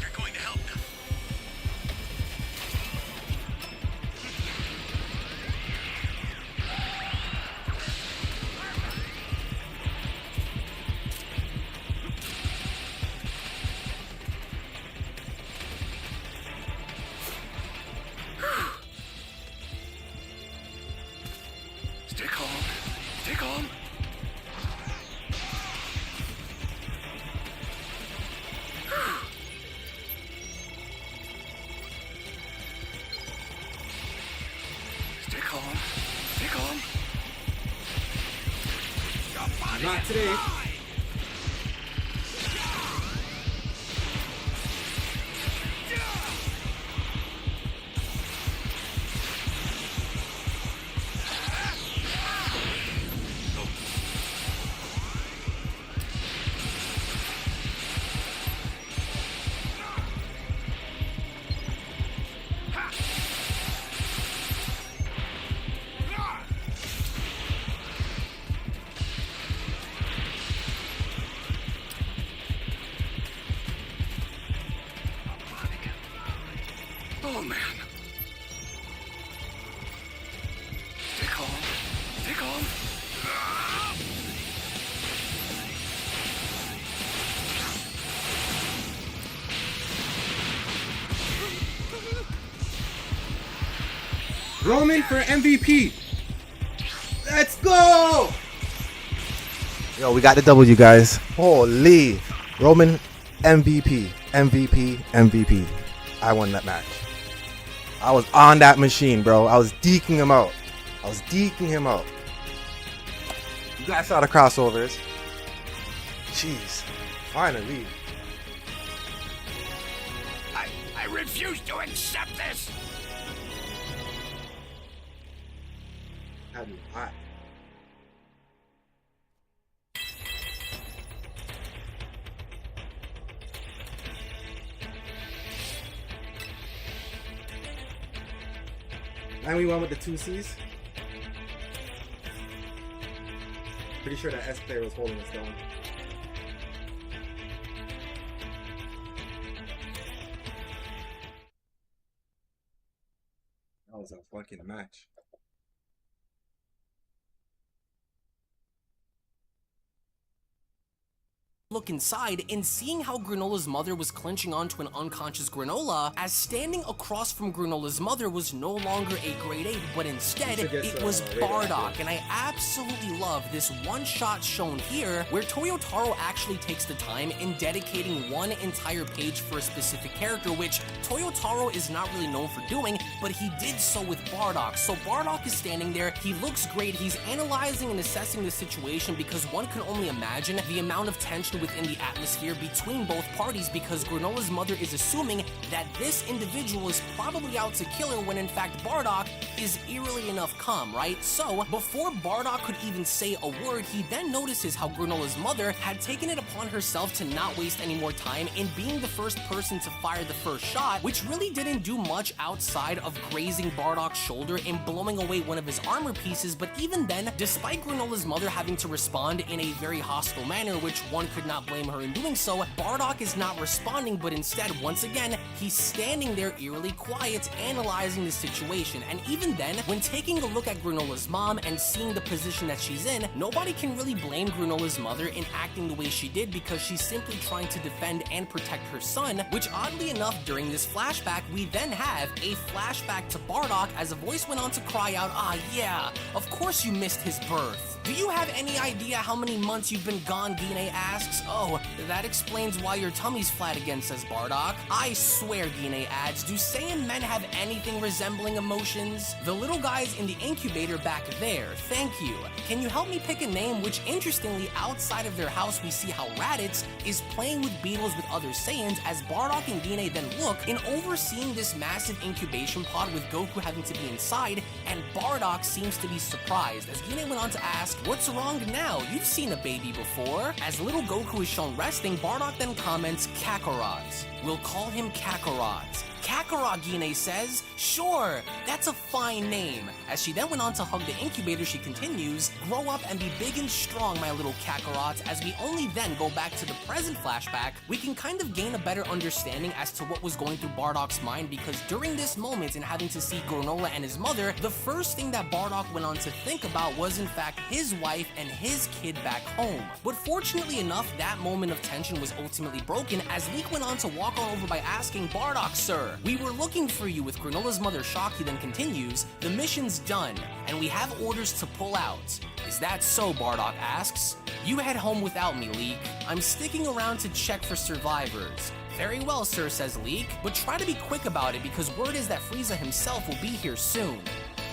Not today. Oh, man. Stay calm. Stay calm. Roman for MVP. Let's go! Yo, we got the W, guys. Holy. Roman MVP. MVP. MVP. I won that match. I was on that machine, bro. I was deking him out. You guys saw the crossovers. Jeez. Finally. I refuse to accept this. Had me hot. And we won with the 2 C's. Pretty sure that S player was holding us down. That was a fucking match. Look inside and seeing how Granola's mother was clenching onto an unconscious Granolah, as standing across from Granola's mother was no longer a grade 8, but instead it was Bardock. And I absolutely love this one shot shown here where Toyotaro actually takes the time in dedicating one entire page for a specific character, which Toyotaro is not really known for doing, but he did so with Bardock. So Bardock is standing there, he looks great, he's analyzing and assessing the situation because one can only imagine the amount of tension within the atmosphere between both parties, because Granola's mother is assuming that this individual is probably out to kill her when in fact Bardock is eerily enough calm, right? So before Bardock could even say a word, he then notices how Granola's mother had taken it upon herself to not waste any more time in being the first person to fire the first shot, which really didn't do much outside of grazing Bardock's shoulder and blowing away one of his armor pieces. But even then, despite Granola's mother having to respond in a very hostile manner, which one could not blame her in doing so, Bardock is not responding, but instead, once again, he's standing there eerily quiet, analyzing the situation. And even then, when taking a look at Granola's mom and seeing the position that she's in, nobody can really blame Granola's mother in acting the way she did, because she's simply trying to defend and protect her son, which oddly enough, during this flashback, we then have a flashback to Bardock as a voice went on to cry out, "Ah yeah, of course you missed his birth. Do you have any idea how many months you've been gone?" Gine asks. "Oh, that explains why your tummy's flat again," says Bardock. "I swear," Gine adds, "do Saiyan men have anything resembling emotions?" "The little guy's in the incubator back there, thank you. Can you help me pick a name?" Which interestingly, outside of their house, we see how Raditz is playing with beetles with other Saiyans as Bardock and Gine then look in overseeing this massive incubation pod with Goku having to be inside, and Bardock seems to be surprised as Gine went on to ask, "What's wrong now? You've seen a baby before." As little Goku is shown resting, Bardock then comments, "Kakarot's. We'll call him Kakarot." "Kakarot," Gine says. "Sure, that's a fine name." As she then went on to hug the incubator, she continues, "Grow up and be big and strong, my little Kakarot." As we only then go back to the present flashback, we can kind of gain a better understanding as to what was going through Bardock's mind, because during this moment in having to see Granolah and his mother, the first thing that Bardock went on to think about was in fact his wife and his kid back home. But fortunately enough, that moment of tension was ultimately broken as Leek went on to walk on over by asking, "Bardock, sir, we were looking for you." With Granola's mother shocked, he then continues, "The mission's done, and we have orders to pull out." "Is that so?" Bardock asks. "You head home without me, Leek. I'm sticking around to check for survivors." "Very well, sir," says Leek, "but try to be quick about it because word is that Frieza himself will be here soon."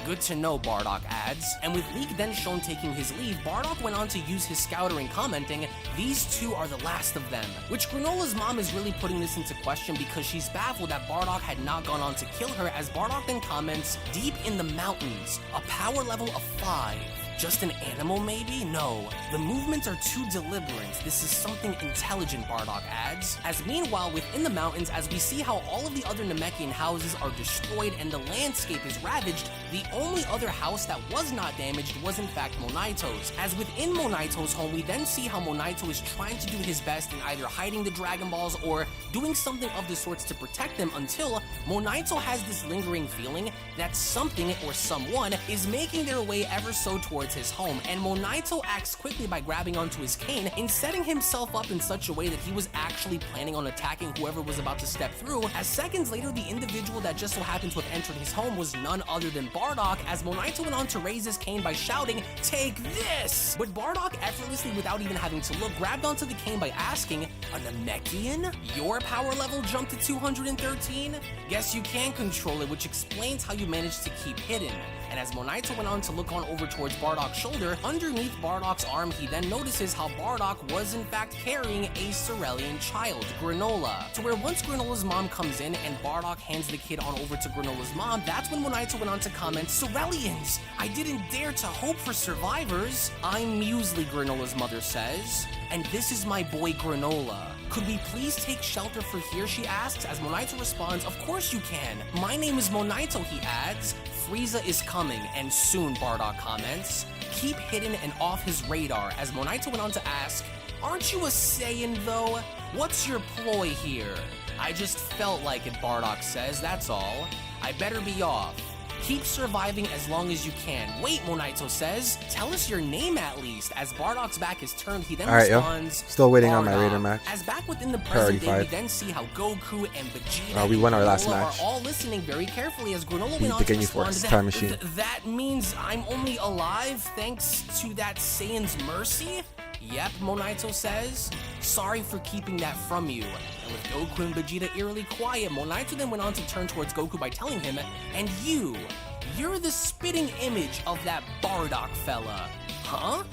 Good to know, Bardock adds. And with Leek then shown taking his leave, Bardock went on to use his scouter and commenting, "These two are the last of them." Which Granola's mom is really putting this into question because she's baffled that Bardock had not gone on to kill her, as Bardock then comments, "Deep in the mountains, a power level of 5. Just an animal, maybe? No. The movements are too deliberate. This is something intelligent," Bardock adds. As meanwhile, within the mountains, as we see how all of the other Namekian houses are destroyed and the landscape is ravaged, the only other house that was not damaged was in fact Monito's. As within Monito's home, we then see how Monito is trying to do his best in either hiding the Dragon Balls or doing something of the sorts to protect them, until Monito has this lingering feeling that something or someone is making their way ever so towards his home, and Monito acts quickly by grabbing onto his cane and setting himself up in such a way that he was actually planning on attacking whoever was about to step through, as seconds later the individual that just so happened to have entered his home was none other than Bardock, as Monito went on to raise his cane by shouting, "Take this!" But Bardock effortlessly, without even having to look, grabbed onto the cane by asking, "A Namekian? Your power level jumped to 213? Guess you can control it," which explains how you managed to keep hidden. And as Monito went on to look on over towards Bardock's shoulder, underneath Bardock's arm, he then notices how Bardock was in fact carrying a Cerulean child, Granolah. To where once Granola's mom comes in and Bardock hands the kid on over to Granola's mom, that's when Monito went on to comment, "Ceruleans! I didn't dare to hope for survivors." "I'm Muesli," Granola's mother says. "And this is my boy Granolah. Could we please take shelter for here?" she asks, as Monito responds, "Of course you can. My name is Monito," he adds. "Frieza is coming, and soon," Bardock comments. "Keep hidden and off his radar," as Monito went on to ask, "Aren't you a Saiyan though? What's your ploy here?" "I just felt like it," Bardock says, "that's all. I better be off. Keep surviving as long as you can." "Wait," Monito says, "tell us your name at least." As Bardock's back is turned, he then responds, Still waiting on my Bardock. Raider match. As back within the present day, we 35. then see how Goku and Vegeta We won our and last Granolah match. are all listening very carefully as Granolah Beat went on the to Ginyu respond Force to time machine. That means I'm only alive thanks to that Saiyan's mercy?" "Yep," Monito says. "Sorry for keeping that from you." And with Goku and Vegeta eerily quiet, Monito then went on to turn towards Goku by telling him, "And you're the spitting image of that Bardock fella." "Huh?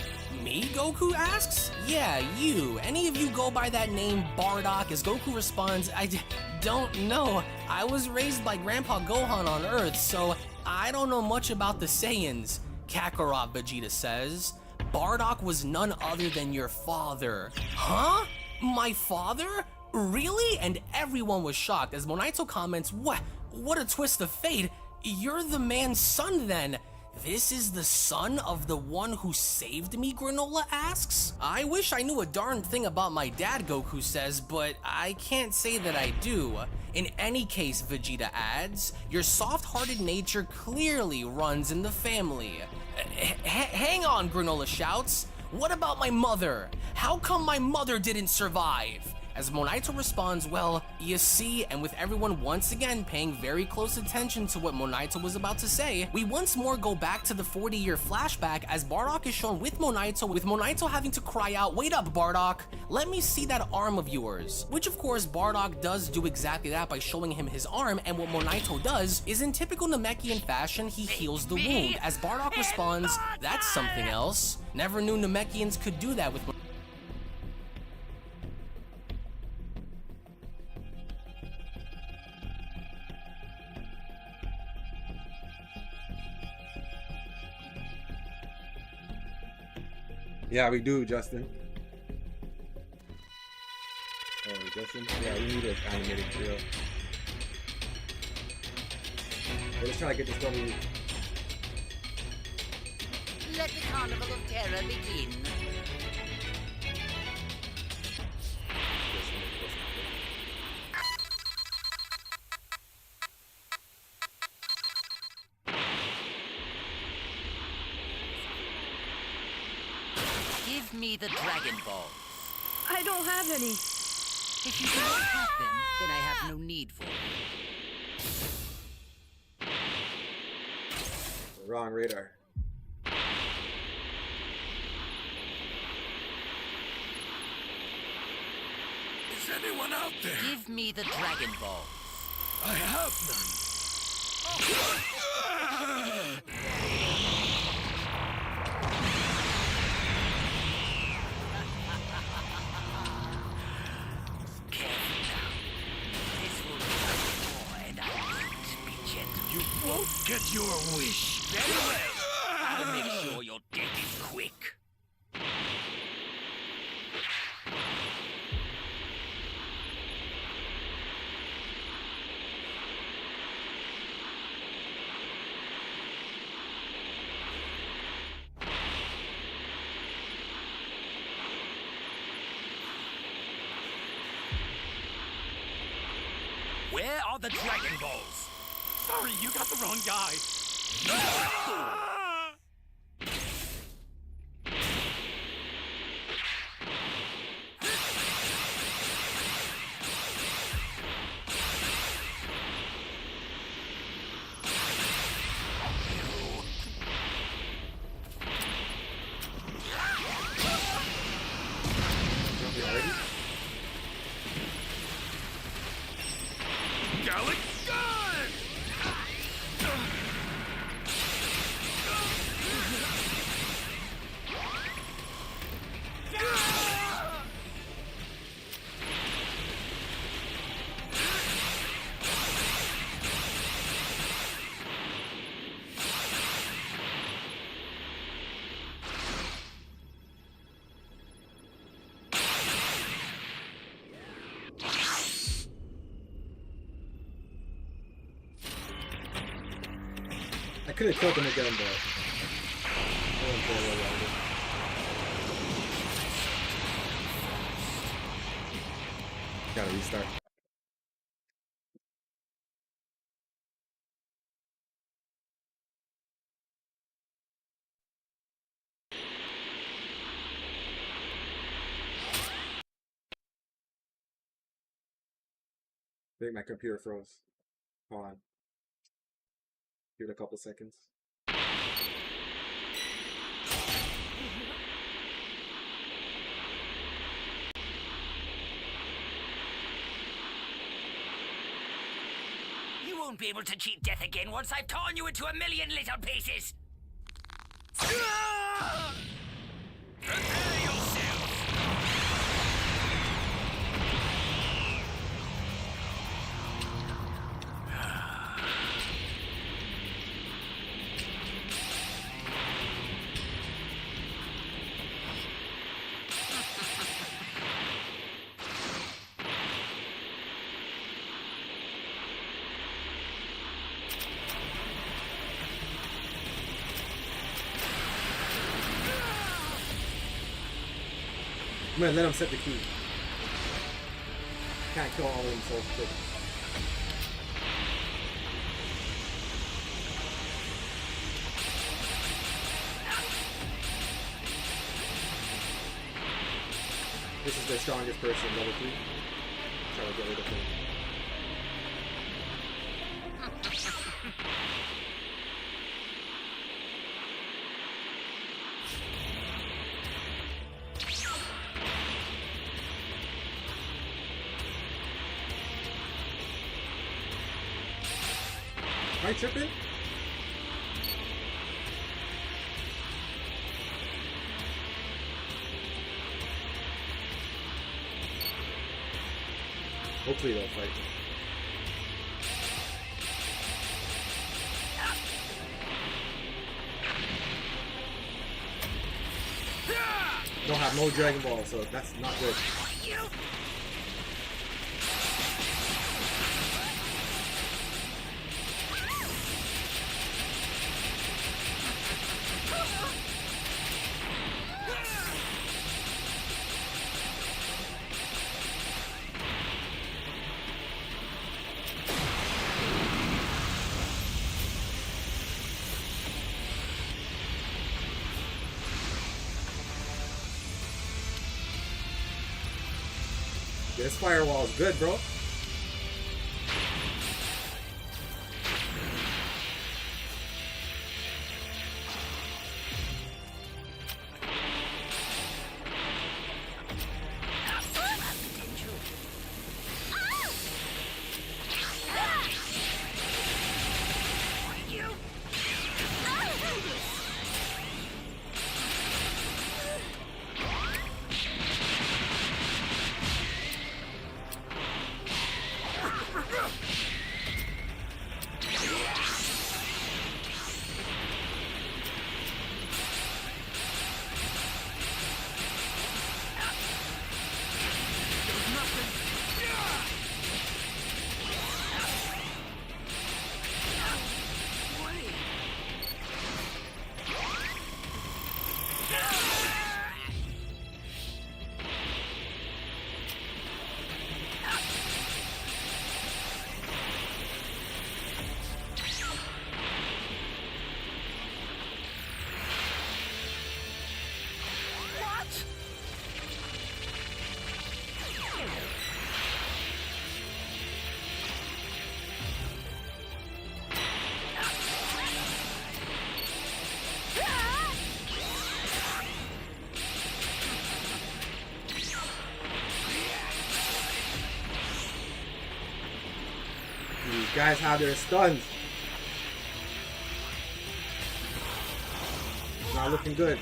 Me?" Goku asks. "Yeah, you. Any of you go by that name, Bardock?" As Goku responds, "I don't know. I was raised by Grandpa Gohan on Earth, so I don't know much about the Saiyans." "Kakarot," Vegeta says. "Bardock was none other than your father." "Huh? My father? Really?" And everyone was shocked as Monito comments, What a twist of fate. You're the man's son then." "This is the son of the one who saved me?" Granolah asks. "I wish I knew a darn thing about my dad," Goku says, "but I can't say that I do." "In any case," Vegeta adds, "your soft-hearted nature clearly runs in the family." Hang on," Granolah shouts. "What about my mother? How come my mother didn't survive?" As Monito responds, "Well, you see," and with everyone once again paying very close attention to what Monito was about to say, we once more go back to the 40-year flashback as Bardock is shown with Monito having to cry out, "Wait up, Bardock, let me see that arm of yours." Which of course Bardock does do exactly that by showing him his arm, and what Monito does is in typical Namekian fashion, he heals the wound. As Bardock responds, "That's something else. Never knew Namekians could do that with." Yeah, we do, Justin. Oh, Justin? Yeah, we need an animated trio. Let's try to get this W. Let the carnival of terror begin. Give me the Dragon Balls. I don't have any. If you do not have them, then I have no need for them. Wrong radar. Is anyone out there? Give me the Dragon Balls. I have none. Careful now. This will be more, and I won't be gentle. You won't get your wish. Very well. I'll make sure your death is quick. Where are the Dragon Balls? Sorry, you got the wrong guy. Jumping already? Gallic Gun! I could have killed him again, but I went for a little longer. Gotta restart. I think my computer froze. Hold on. Give it a couple seconds. You won't be able to cheat death again once I've torn you into a million little pieces. Prepare yourself. I'm gonna let him set the key. Can't kill all of them so quick. This is the strongest person, level 3. Try to get rid of him. Am I tripping? Hopefully they'll fight. Don't have no Dragon Ball, so that's not good. This firewall is good, bro. These guys have their stuns. It's not looking good.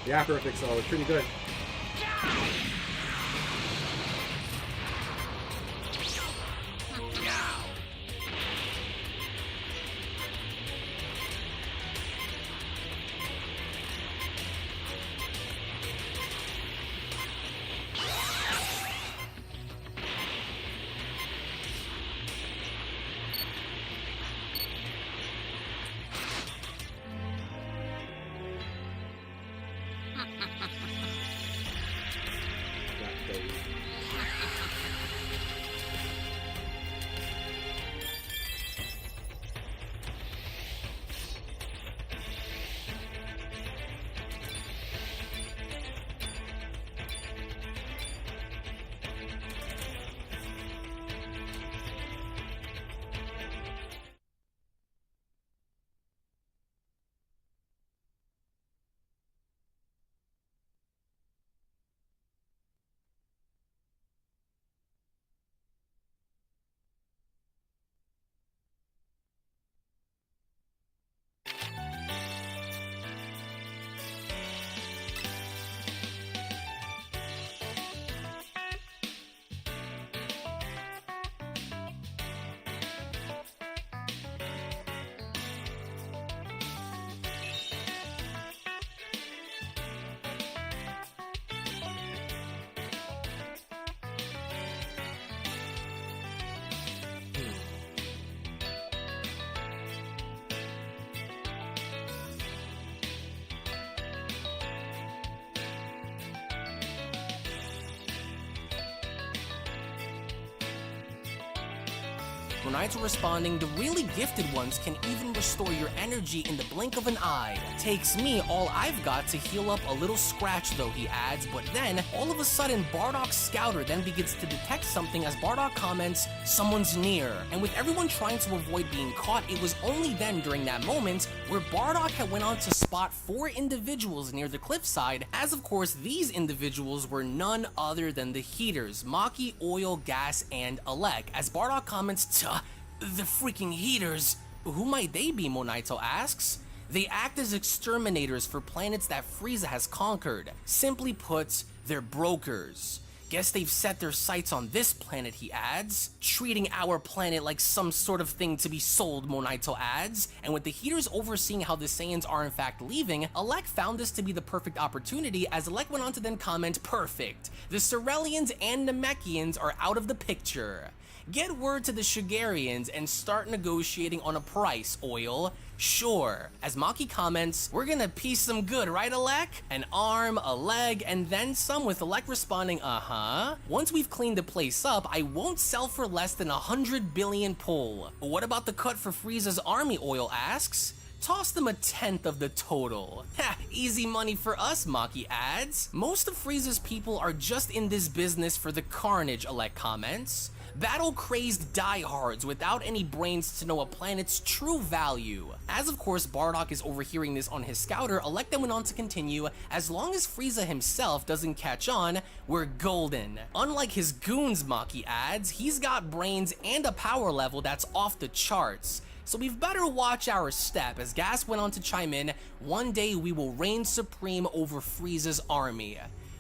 The after effects are pretty good. Monito responding, the really gifted ones can even restore your energy in the blink of an eye. Takes me all I've got to heal up a little scratch though, he adds, but then, all of a sudden, Bardock's scouter then begins to detect something as Bardock comments, someone's near. And with everyone trying to avoid being caught, it was only then during that moment where Bardock had went on to spot 4 individuals near the cliffside, as of course these individuals were none other than the Heaters, Maki, Oil, Gas, and Alec. As Bardock comments, the freaking Heaters. Who might they be, Monito asks. They act as exterminators for planets that Frieza has conquered. Simply put, they're brokers. Guess they've set their sights on this planet, he adds. Treating our planet like some sort of thing to be sold, Monito adds. And with the Heaters overseeing how the Saiyans are in fact leaving, Alec found this to be the perfect opportunity, as Alec went on to then comment, perfect. The Cerealians and Namekians are out of the picture. Get word to the Shugarians and start negotiating on a price, Oil. Sure. As Maki comments, we're gonna piece them good, right, Alec? An arm, a leg, and then some, with Alec responding, uh-huh. Once we've cleaned the place up, I won't sell for less than 100 billion pull. What about the cut for Frieza's army, Oil asks. Toss them 1/10 of the total. Ha, easy money for us, Maki adds. Most of Frieza's people are just in this business for the carnage, Alec comments. Battle-crazed diehards without any brains to know a planet's true value. As of course Bardock is overhearing this on his scouter, Alec then went on to continue, as long as Frieza himself doesn't catch on, we're golden. Unlike his goons, Maki adds, he's got brains and a power level that's off the charts. so we've better watch our step. As Gas went on to chime in, one day we will reign supreme over Frieza's army.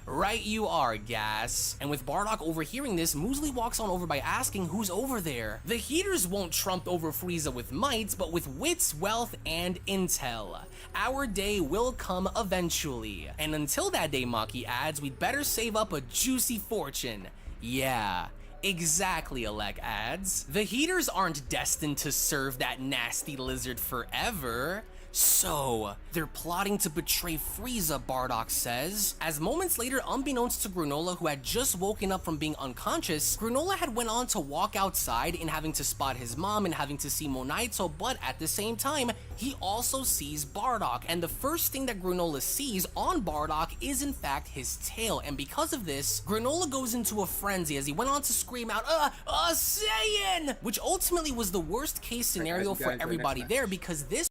Right you are, Gas. And with Bardock overhearing this, Muesli walks on over by asking who's over there. The heaters won't trump over Frieza with might, but with wits, wealth, and intel. Our day will come eventually. And until that day, Maki adds, we'd better save up a juicy fortune. Yeah. Exactly, Alec adds. The heaters aren't destined to serve that nasty lizard forever. So, they're plotting to betray Frieza, Bardock says. As moments later, unbeknownst to Granolah, who had just woken up from being unconscious, Granolah had went on to walk outside in having to spot his mom and having to see Monito, but at the same time, he also sees Bardock, and the first thing that Granolah sees on Bardock is in fact his tail, and because of this, Granolah goes into a frenzy as he went on to scream out, Saiyan! Which ultimately was the worst case scenario for everybody there, because this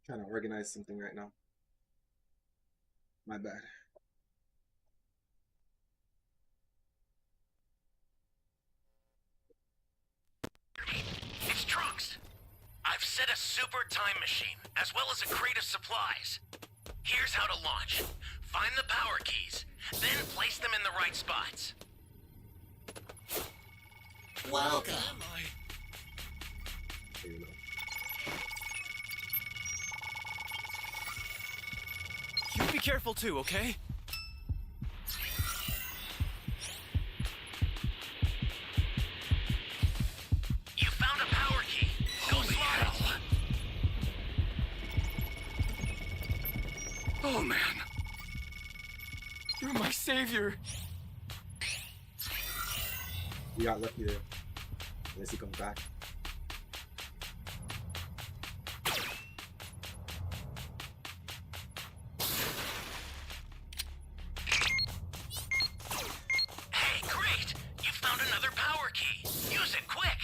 Trying to organize something right now. My bad. It's Trunks. I've set a super time machine, as well as a crate of supplies. Here's how to launch. Find the power keys, then place them in the right spots. Welcome. Here you go. You be careful too, okay? You found a power key. Go slide it. Oh man. You're my savior. We got lucky there. Unless he comes back. Hey, great! You found another power key. Use it quick.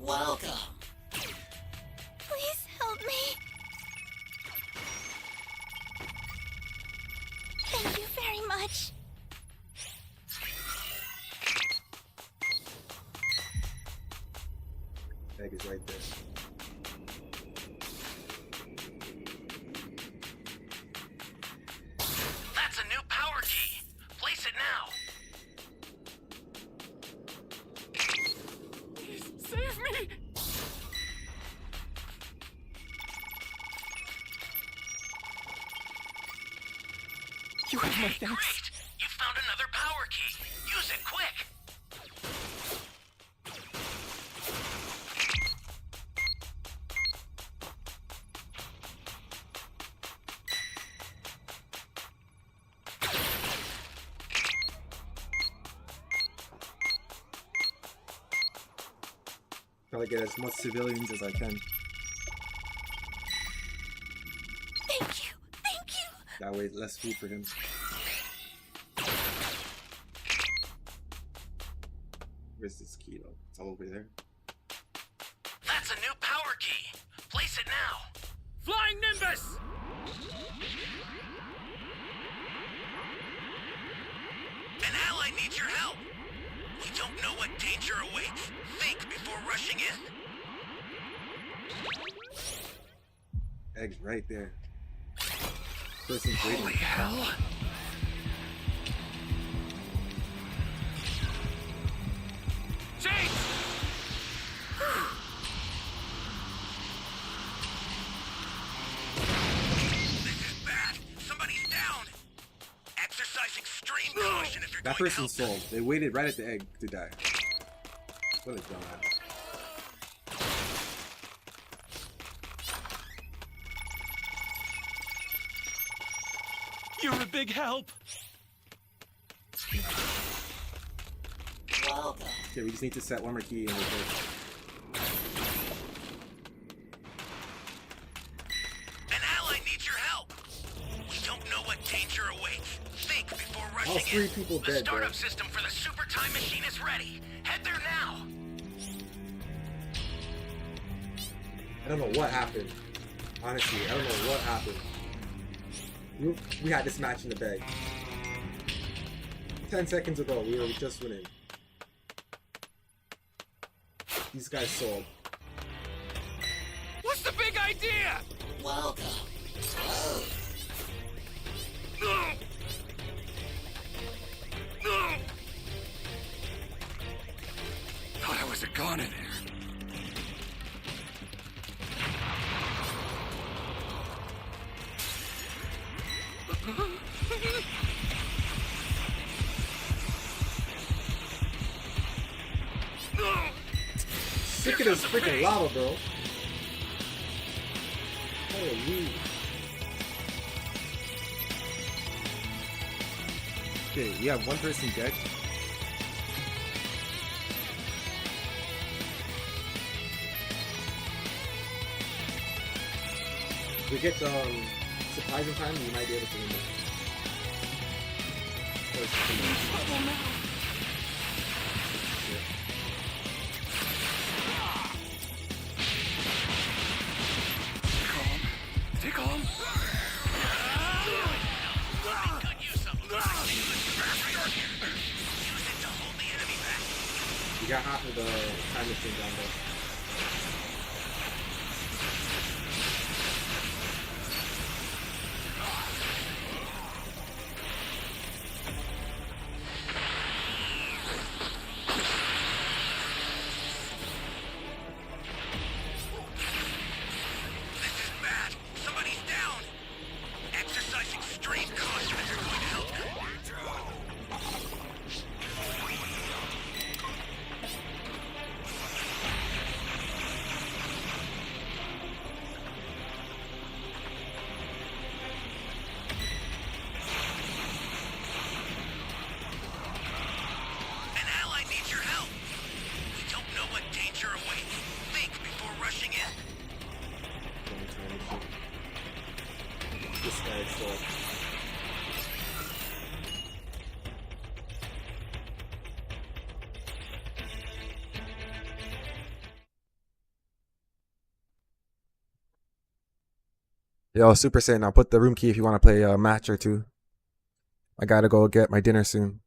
Welcome. Please help me. Thank you very much. Egg is right there. That's a new power key. Place it now. Please save me. You have my Hey, thanks. great! You found another power key. Use it quick. Try to get as much civilians as I can. Thank you. Thank you. That way, less food for him. Where's this key though? It's all over there. That's a new power key. Place it now. Flying Nimbus! An ally needs your help. We don't know what danger awaits. Think before rushing in. Egg's right there. Person's waiting. Holy hell. Jake! This is bad. Somebody's down. Exercise extreme caution if you're That going to help person's them. sold. They waited right at the egg to die. What a dumbass. You're a big help. Welcome. Okay, we just need to set one more key and we're good. An ally needs your help. We don't know what danger awaits. Think before rushing All three in. people The dead, bro. startup system for the super time machine is ready. Head there now. I don't know what happened. Honestly, I don't know what happened. We had this match in the bag. 10 seconds ago, we were just winning. These guys sold. What's the big idea? Welcome. Thought I was a goner there. Sick of this freaking lava, bro. Holy. Okay, you have one person dead. If we get supplies in time, we might be able to win this. Calm. Stay calm. Good use of use it to hold the enemy back. We got half of the time machine down there. This is bad. Somebody's down. Exercise extreme caution if you're going to help them. An ally needs your help. We don't know what danger awaits. Think before rushing in. This guy is sold. Yo, Super Saiyan, I'll put the room key if you want to play a match or two. I gotta go get my dinner soon.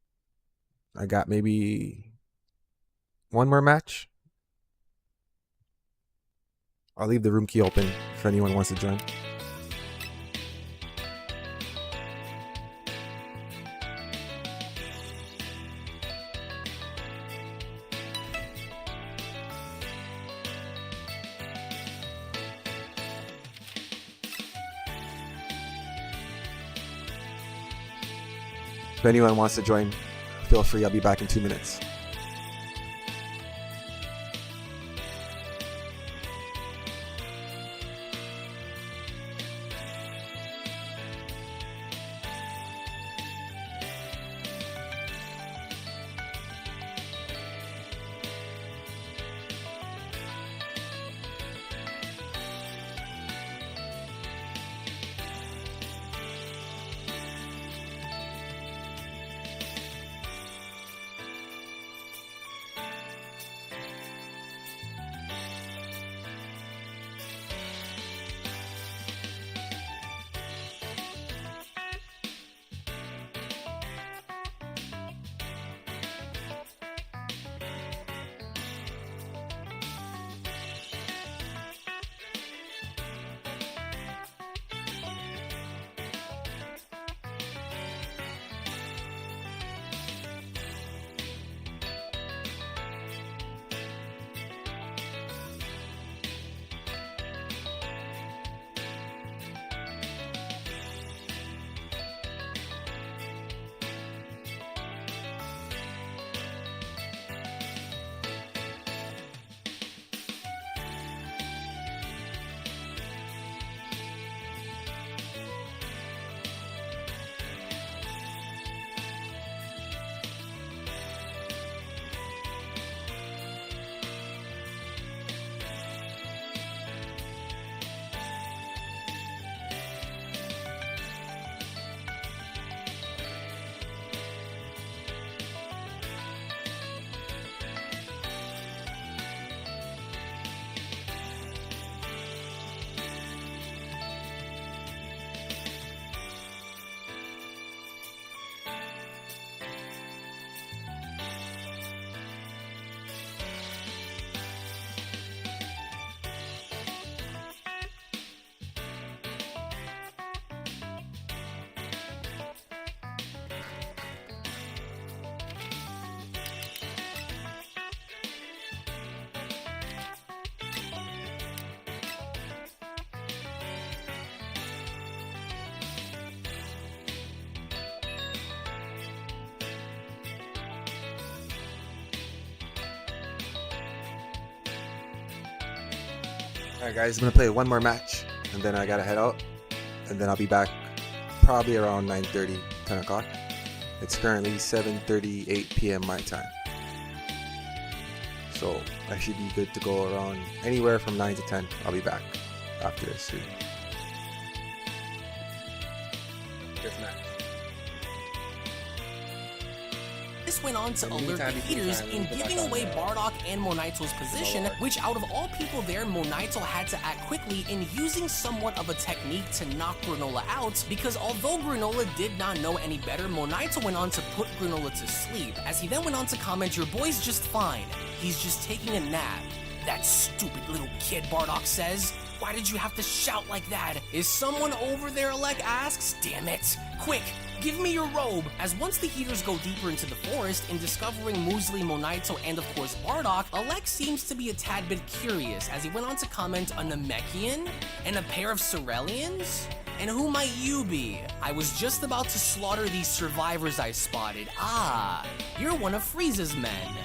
I got maybe one more match. I'll leave the room key open if anyone wants to join. If anyone wants to join, feel free. I'll be back in 2 minutes. Alright guys, I'm gonna play one more match and then I gotta head out, and then I'll be back probably around 9:30, 10 o'clock. It's currently 7:38 p.m. my time, so I should be good to go around anywhere from 9 to 10. I'll be back after this soon. This match. This went on to In the alert the meantime, Heaters in giving away Bardock and Monito's position, which out of all people there, Monito had to act quickly in using somewhat of a technique to knock Granolah out, because although Granolah did not know any better, Monito went on to put Granolah to sleep, as he then went on to comment, "Your boy's just fine. He's just taking a nap." "That stupid little kid," Bardock says. "Why did you have to shout like that?" "Is someone over there?" Alec asks. "Damn it. Quick, give me your robe." As once the Heaters go deeper into the forest in discovering Muesli, Monito, and of course Bardock, Alec seems to be a tad bit curious as he went on to comment, "A Namekian? And a pair of Cerealians? And who might you be? I was just about to slaughter these survivors I spotted. Ah, you're one of Frieza's men.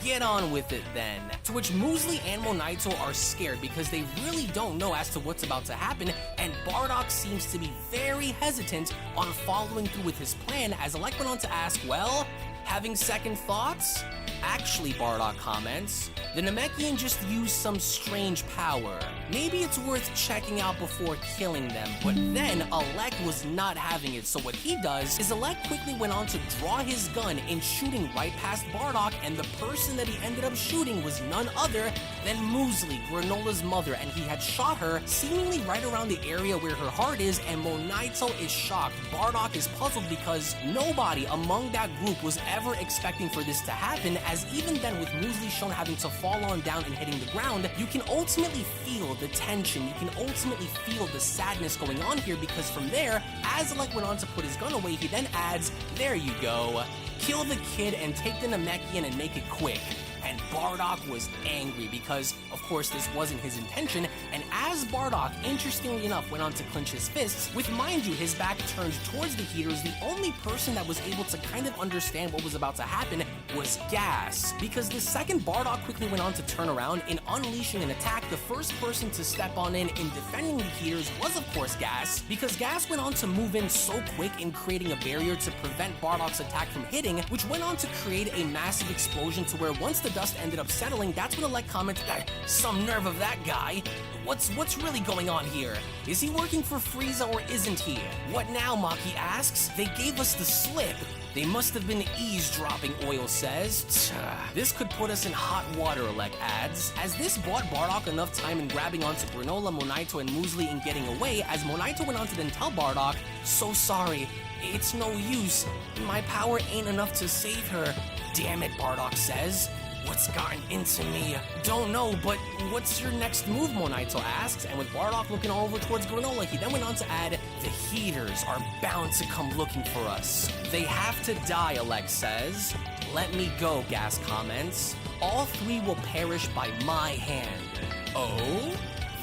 Get on with it then." To which Muesli and Monito are scared because they really don't know as to what's about to happen, and Bardock seems to be very hesitant on following through with his plan, as Alec went on to ask, "Well, having second thoughts?" "Actually," Bardock comments, "the Namekian just used some strange power. Maybe it's worth checking out before killing them." But then Alec was not having it, so what he does is Alec quickly went on to draw his gun in shooting right past Bardock, and the person that he ended up shooting was none other than Muesli, Granola's mother, and he had shot her seemingly right around the area where her heart is, and Monito is shocked. Bardock is puzzled because nobody among that group was ever expecting for this to happen, as even then with Muesli shown having to fall on down and hitting the ground, you can ultimately feel the tension, you can ultimately feel the sadness going on here, because from there, as Alec went on to put his gun away, he then adds, "There you go. Kill the kid and take the Namekian and make it quick." And Bardock was angry because, of course, this wasn't his intention, and as Bardock, interestingly enough, went on to clench his fists, with, mind you, his back turned towards the Heaters, the only person that was able to kind of understand what was about to happen was Gas. Because the second Bardock quickly went on to turn around in unleashing an attack, the first person to step on in defending the Heaters was, of course, Gas, because Gas went on to move in so quick in creating a barrier to prevent Bardock's attack from hitting, which went on to create a massive explosion to where once the dust ended up settling, that's when Alec commented, "Some nerve of that guy. What's really going on here? Is he working for Frieza or isn't he?" "What now?" Maki asks. "They gave us the slip. They must have been eavesdropping," Oil says. "This could put us in hot water," Alec adds, as this bought Bardock enough time in grabbing onto Granolah, Monito, and Muesli and getting away, as Monito went on to then tell Bardock, "So sorry. It's no use. My power ain't enough to save her." "Damn it," Bardock says. "What's gotten into me?" "Don't know, but what's your next move?" Monito asks, and with Bardock looking over towards Granolah, he then went on to add, "The Heaters are bound to come looking for us. They have to die," Alec says. "Let me go," Gas comments. "All three will perish by my hand." "Oh?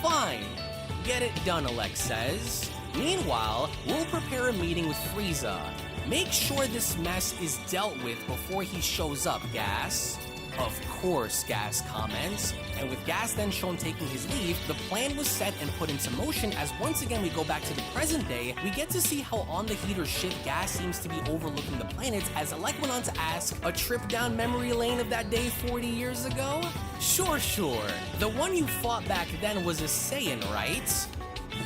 Fine. Get it done," Alec says. "Meanwhile, we'll prepare a meeting with Frieza. Make sure this mess is dealt with before he shows up, Gas." "Of course," Gas comments, and with Gas then shown taking his leave, the plan was set and put into motion, as once again we go back to the present day, we get to see how on the Heater ship Gas seems to be overlooking the planets, as Alec went on to ask, "A trip down memory lane of that day 40 years ago? Sure. The one you fought back then was a Saiyan, right?"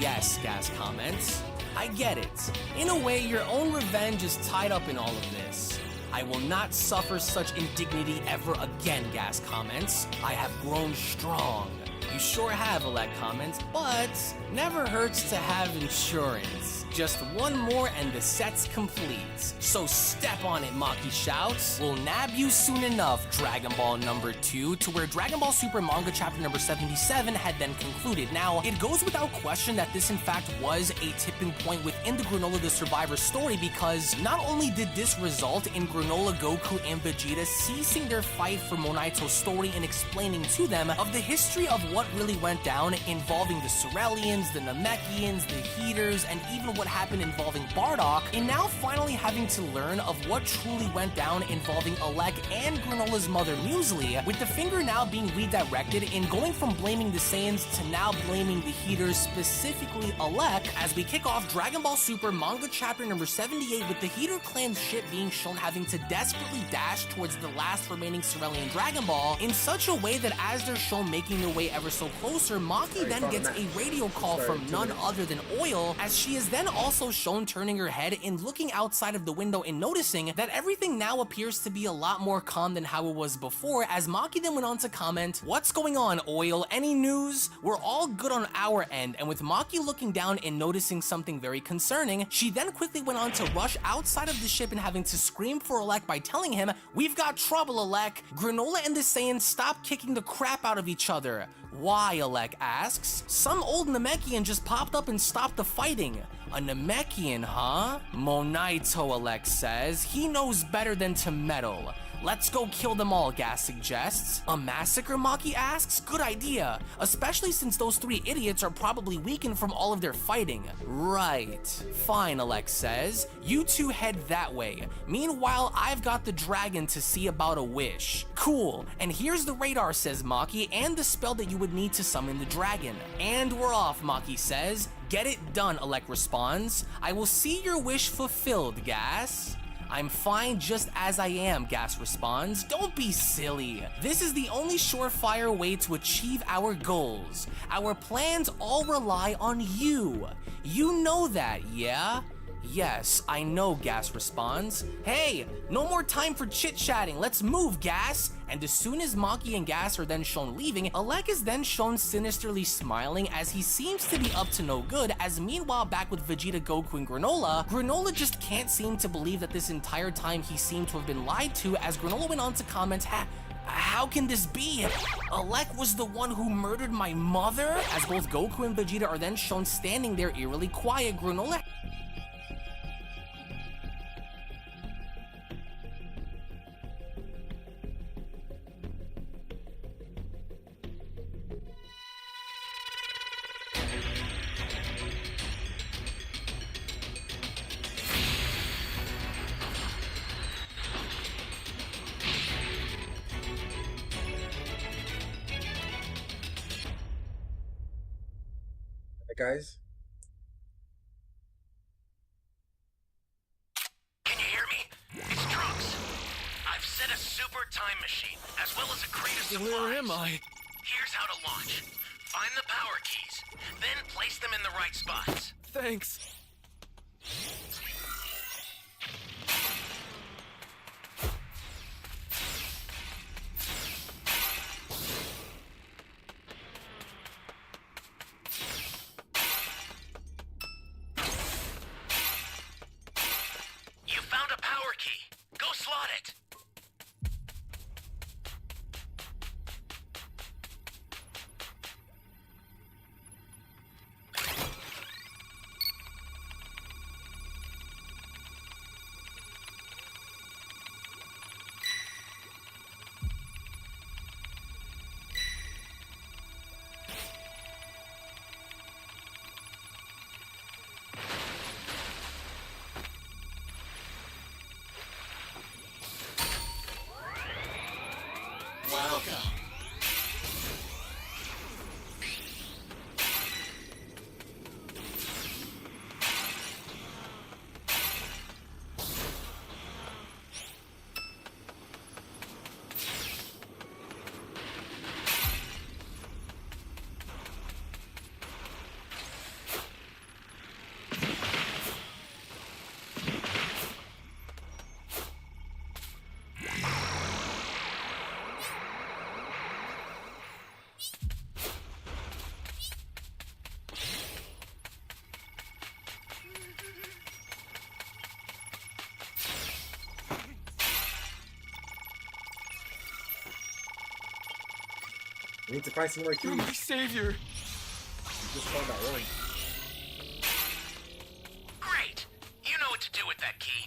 "Yes," Gas comments. "I get it. In a way, your own revenge is tied up in all of this. I will not suffer such indignity ever again," Gas comments. "I have grown strong." "You sure have," Alec comments, "but never hurts to have insurance. Just one more and the set's complete. So step on it," Maki shouts. "We'll nab you soon enough, Dragon Ball number 2, to where Dragon Ball Super manga chapter number 77 had then concluded. Now, it goes without question that this in fact was a tipping point within the Granolah the Survivor story, because not only did this result in Granolah, Goku, and Vegeta ceasing their fight for Monito's story and explaining to them of the history of what really went down involving the Cerealians, the Namekians, the Heaters, and even what happened involving Bardock, and now finally having to learn of what truly went down involving Alec and Granola's mother Muesli, with the finger now being redirected and going from blaming the Saiyans to now blaming the Heaters, specifically Alec, as we kick off Dragon Ball Super manga chapter number 78 with the Heater clan's ship being shown having to desperately dash towards the last remaining Cerulean Dragon Ball in such a way that as they're shown making their way ever so closer, Maki then gets a radio call from none other than Oil, as she is then also shown turning her head and looking outside of the window and noticing that everything now appears to be a lot more calm than how it was before, as Maki then went on to comment, "What's going on, Oil? Any news? We're all good on our end." And with Maki looking down and noticing something very concerning, she then quickly went on to rush outside of the ship and having to scream for Alec by telling him, "We've got trouble, Alec. Granolah and the Saiyans stop kicking the crap out of each other." "Why?" Alec asks. "Some old Namekian just popped up and stopped the fighting." "A Namekian, huh?" "Monito," Alec says. "He knows better than to meddle." "Let's go kill them all," Gas suggests. "A massacre?" Maki asks. "Good idea, especially since those three idiots are probably weakened from all of their fighting." "Right. Fine," Alec says. "You two head that way. Meanwhile, I've got the dragon to see about a wish." "Cool, and here's the radar," says Maki, "and the spell that you would need to summon the dragon." "And we're off," Maki says. "Get it done," Alec responds. "I will see your wish fulfilled, Gas." "I'm fine just as I am," Gas responds. "Don't be silly. This is the only surefire way to achieve our goals. Our plans all rely on you. You know that, yeah?" "Yes, I know," Gas responds. "Hey, no more time for chit-chatting. Let's move, Gas." And as soon as Maki and Gas are then shown leaving, Alec is then shown sinisterly smiling as he seems to be up to no good, as meanwhile back with Vegeta, Goku, and Granolah just can't seem to believe that this entire time he seemed to have been lied to, as Granolah went on to comment, "How can this be? Alec was the one who murdered my mother?" As both Goku and Vegeta are then shown standing there eerily quiet, Granolah guys. Can you hear me? It's Trunks. I've set a super time machine, as well as a crate of supplies. Where am I? Here's how to launch. Find the power keys, then place them in the right spots. Thanks. You found a power key. Go slot it. We need to find some more You're my keys. savior. We just found that one. Great. You know what to do with that key.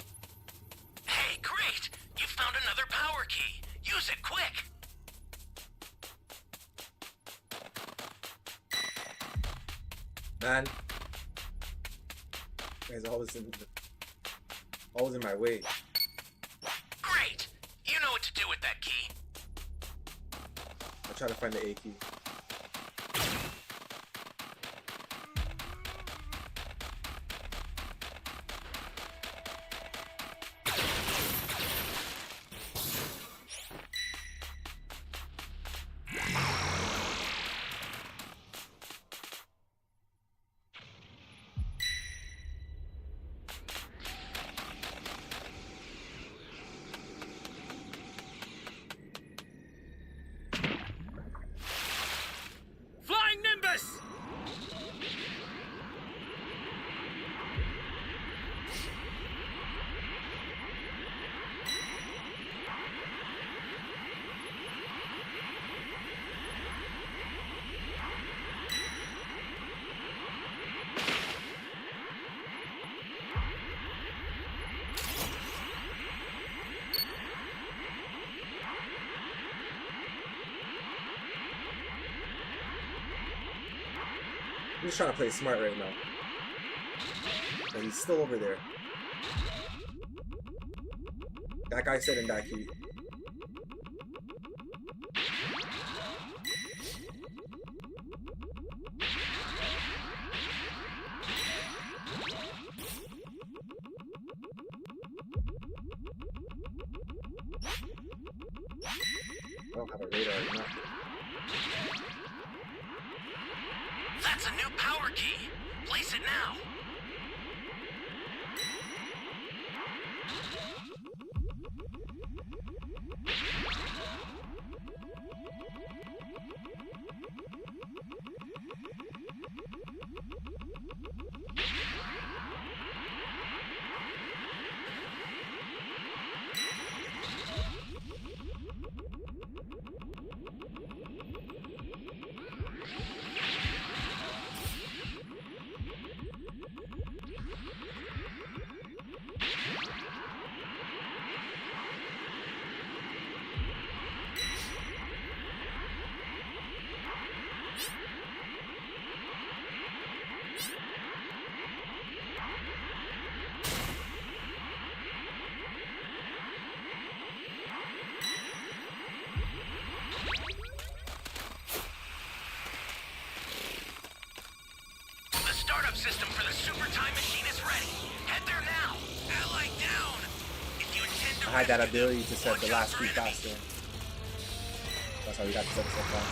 Hey, great. You found another power key. Use it quick. Man. Guys, always in my way. Great! You know what to do with that key. I'll try to find the A key. Flying Nimbus! I'm just trying to play smart right now. And he's still over there. That guy said in that key. I don't have a radar or nothing. That's a new power key. Place it now. The startup system for the super time machine is ready. Head there now. Ally down. If you intend to I had that rescue ability them, to set watch the out last for key enemies. faster. That's how we got to set stuff down.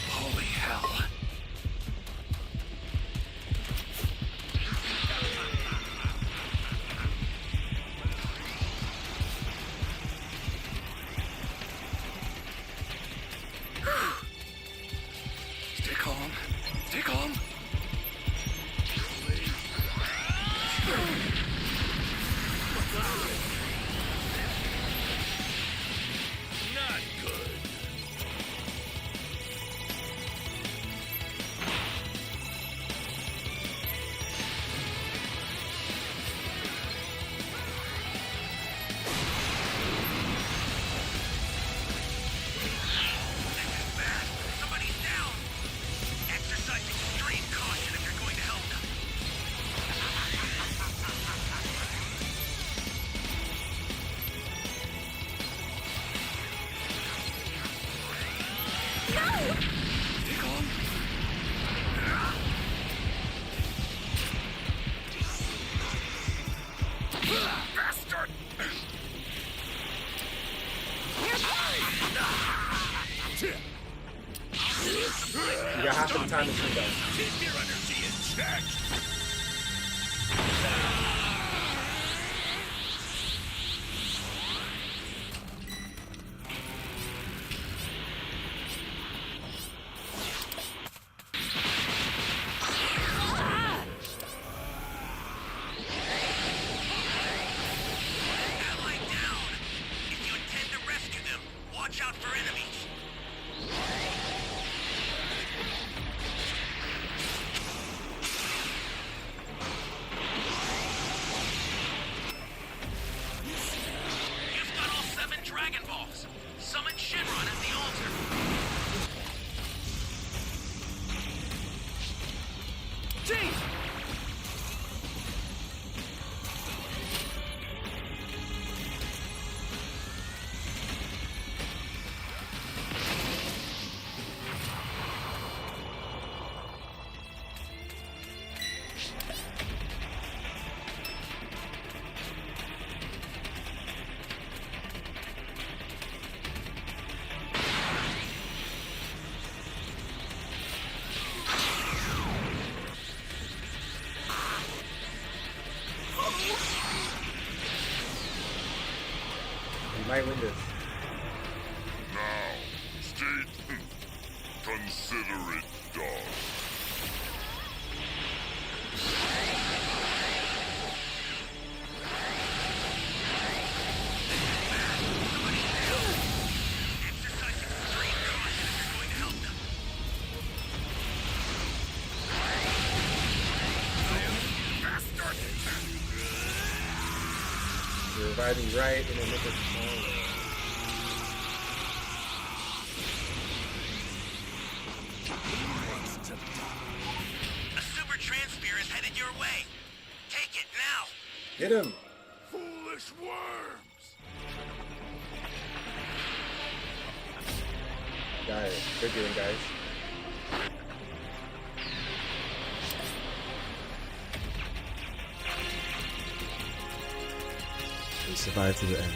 Holy hell. Stay calm. Stay calm. Not good. Bad. Somebody's down. Exercise extreme caution if you're going to help them. Stay calm. Bastard! You got half the time to shoot guys. Keep your energy in check. You've got all 7 Dragon Balls. Summon Shinron at the altar. Jeez! We might win this. Now, stay. Consider it done. Exercising extreme caution if you're going to help them. You're reviving right in the nick of time. A super transfer is headed your way. Take it now. Hit him! Foolish worms! Guys, good doing, guys. We survived to the end.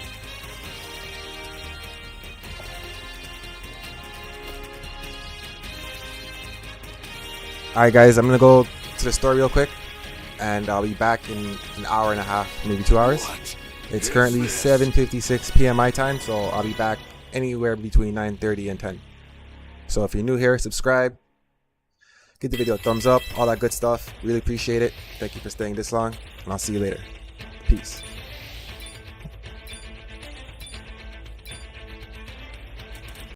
Alright guys, I'm gonna go to the store real quick and I'll be back in an hour and a half, maybe 2 hours. It's currently 7:56 p.m. my time, so I'll be back anywhere between 9:30 and 10. So if you're new here, subscribe, give the video a thumbs up, all that good stuff. Really appreciate it. Thank you for staying this long, and I'll see you later. Peace.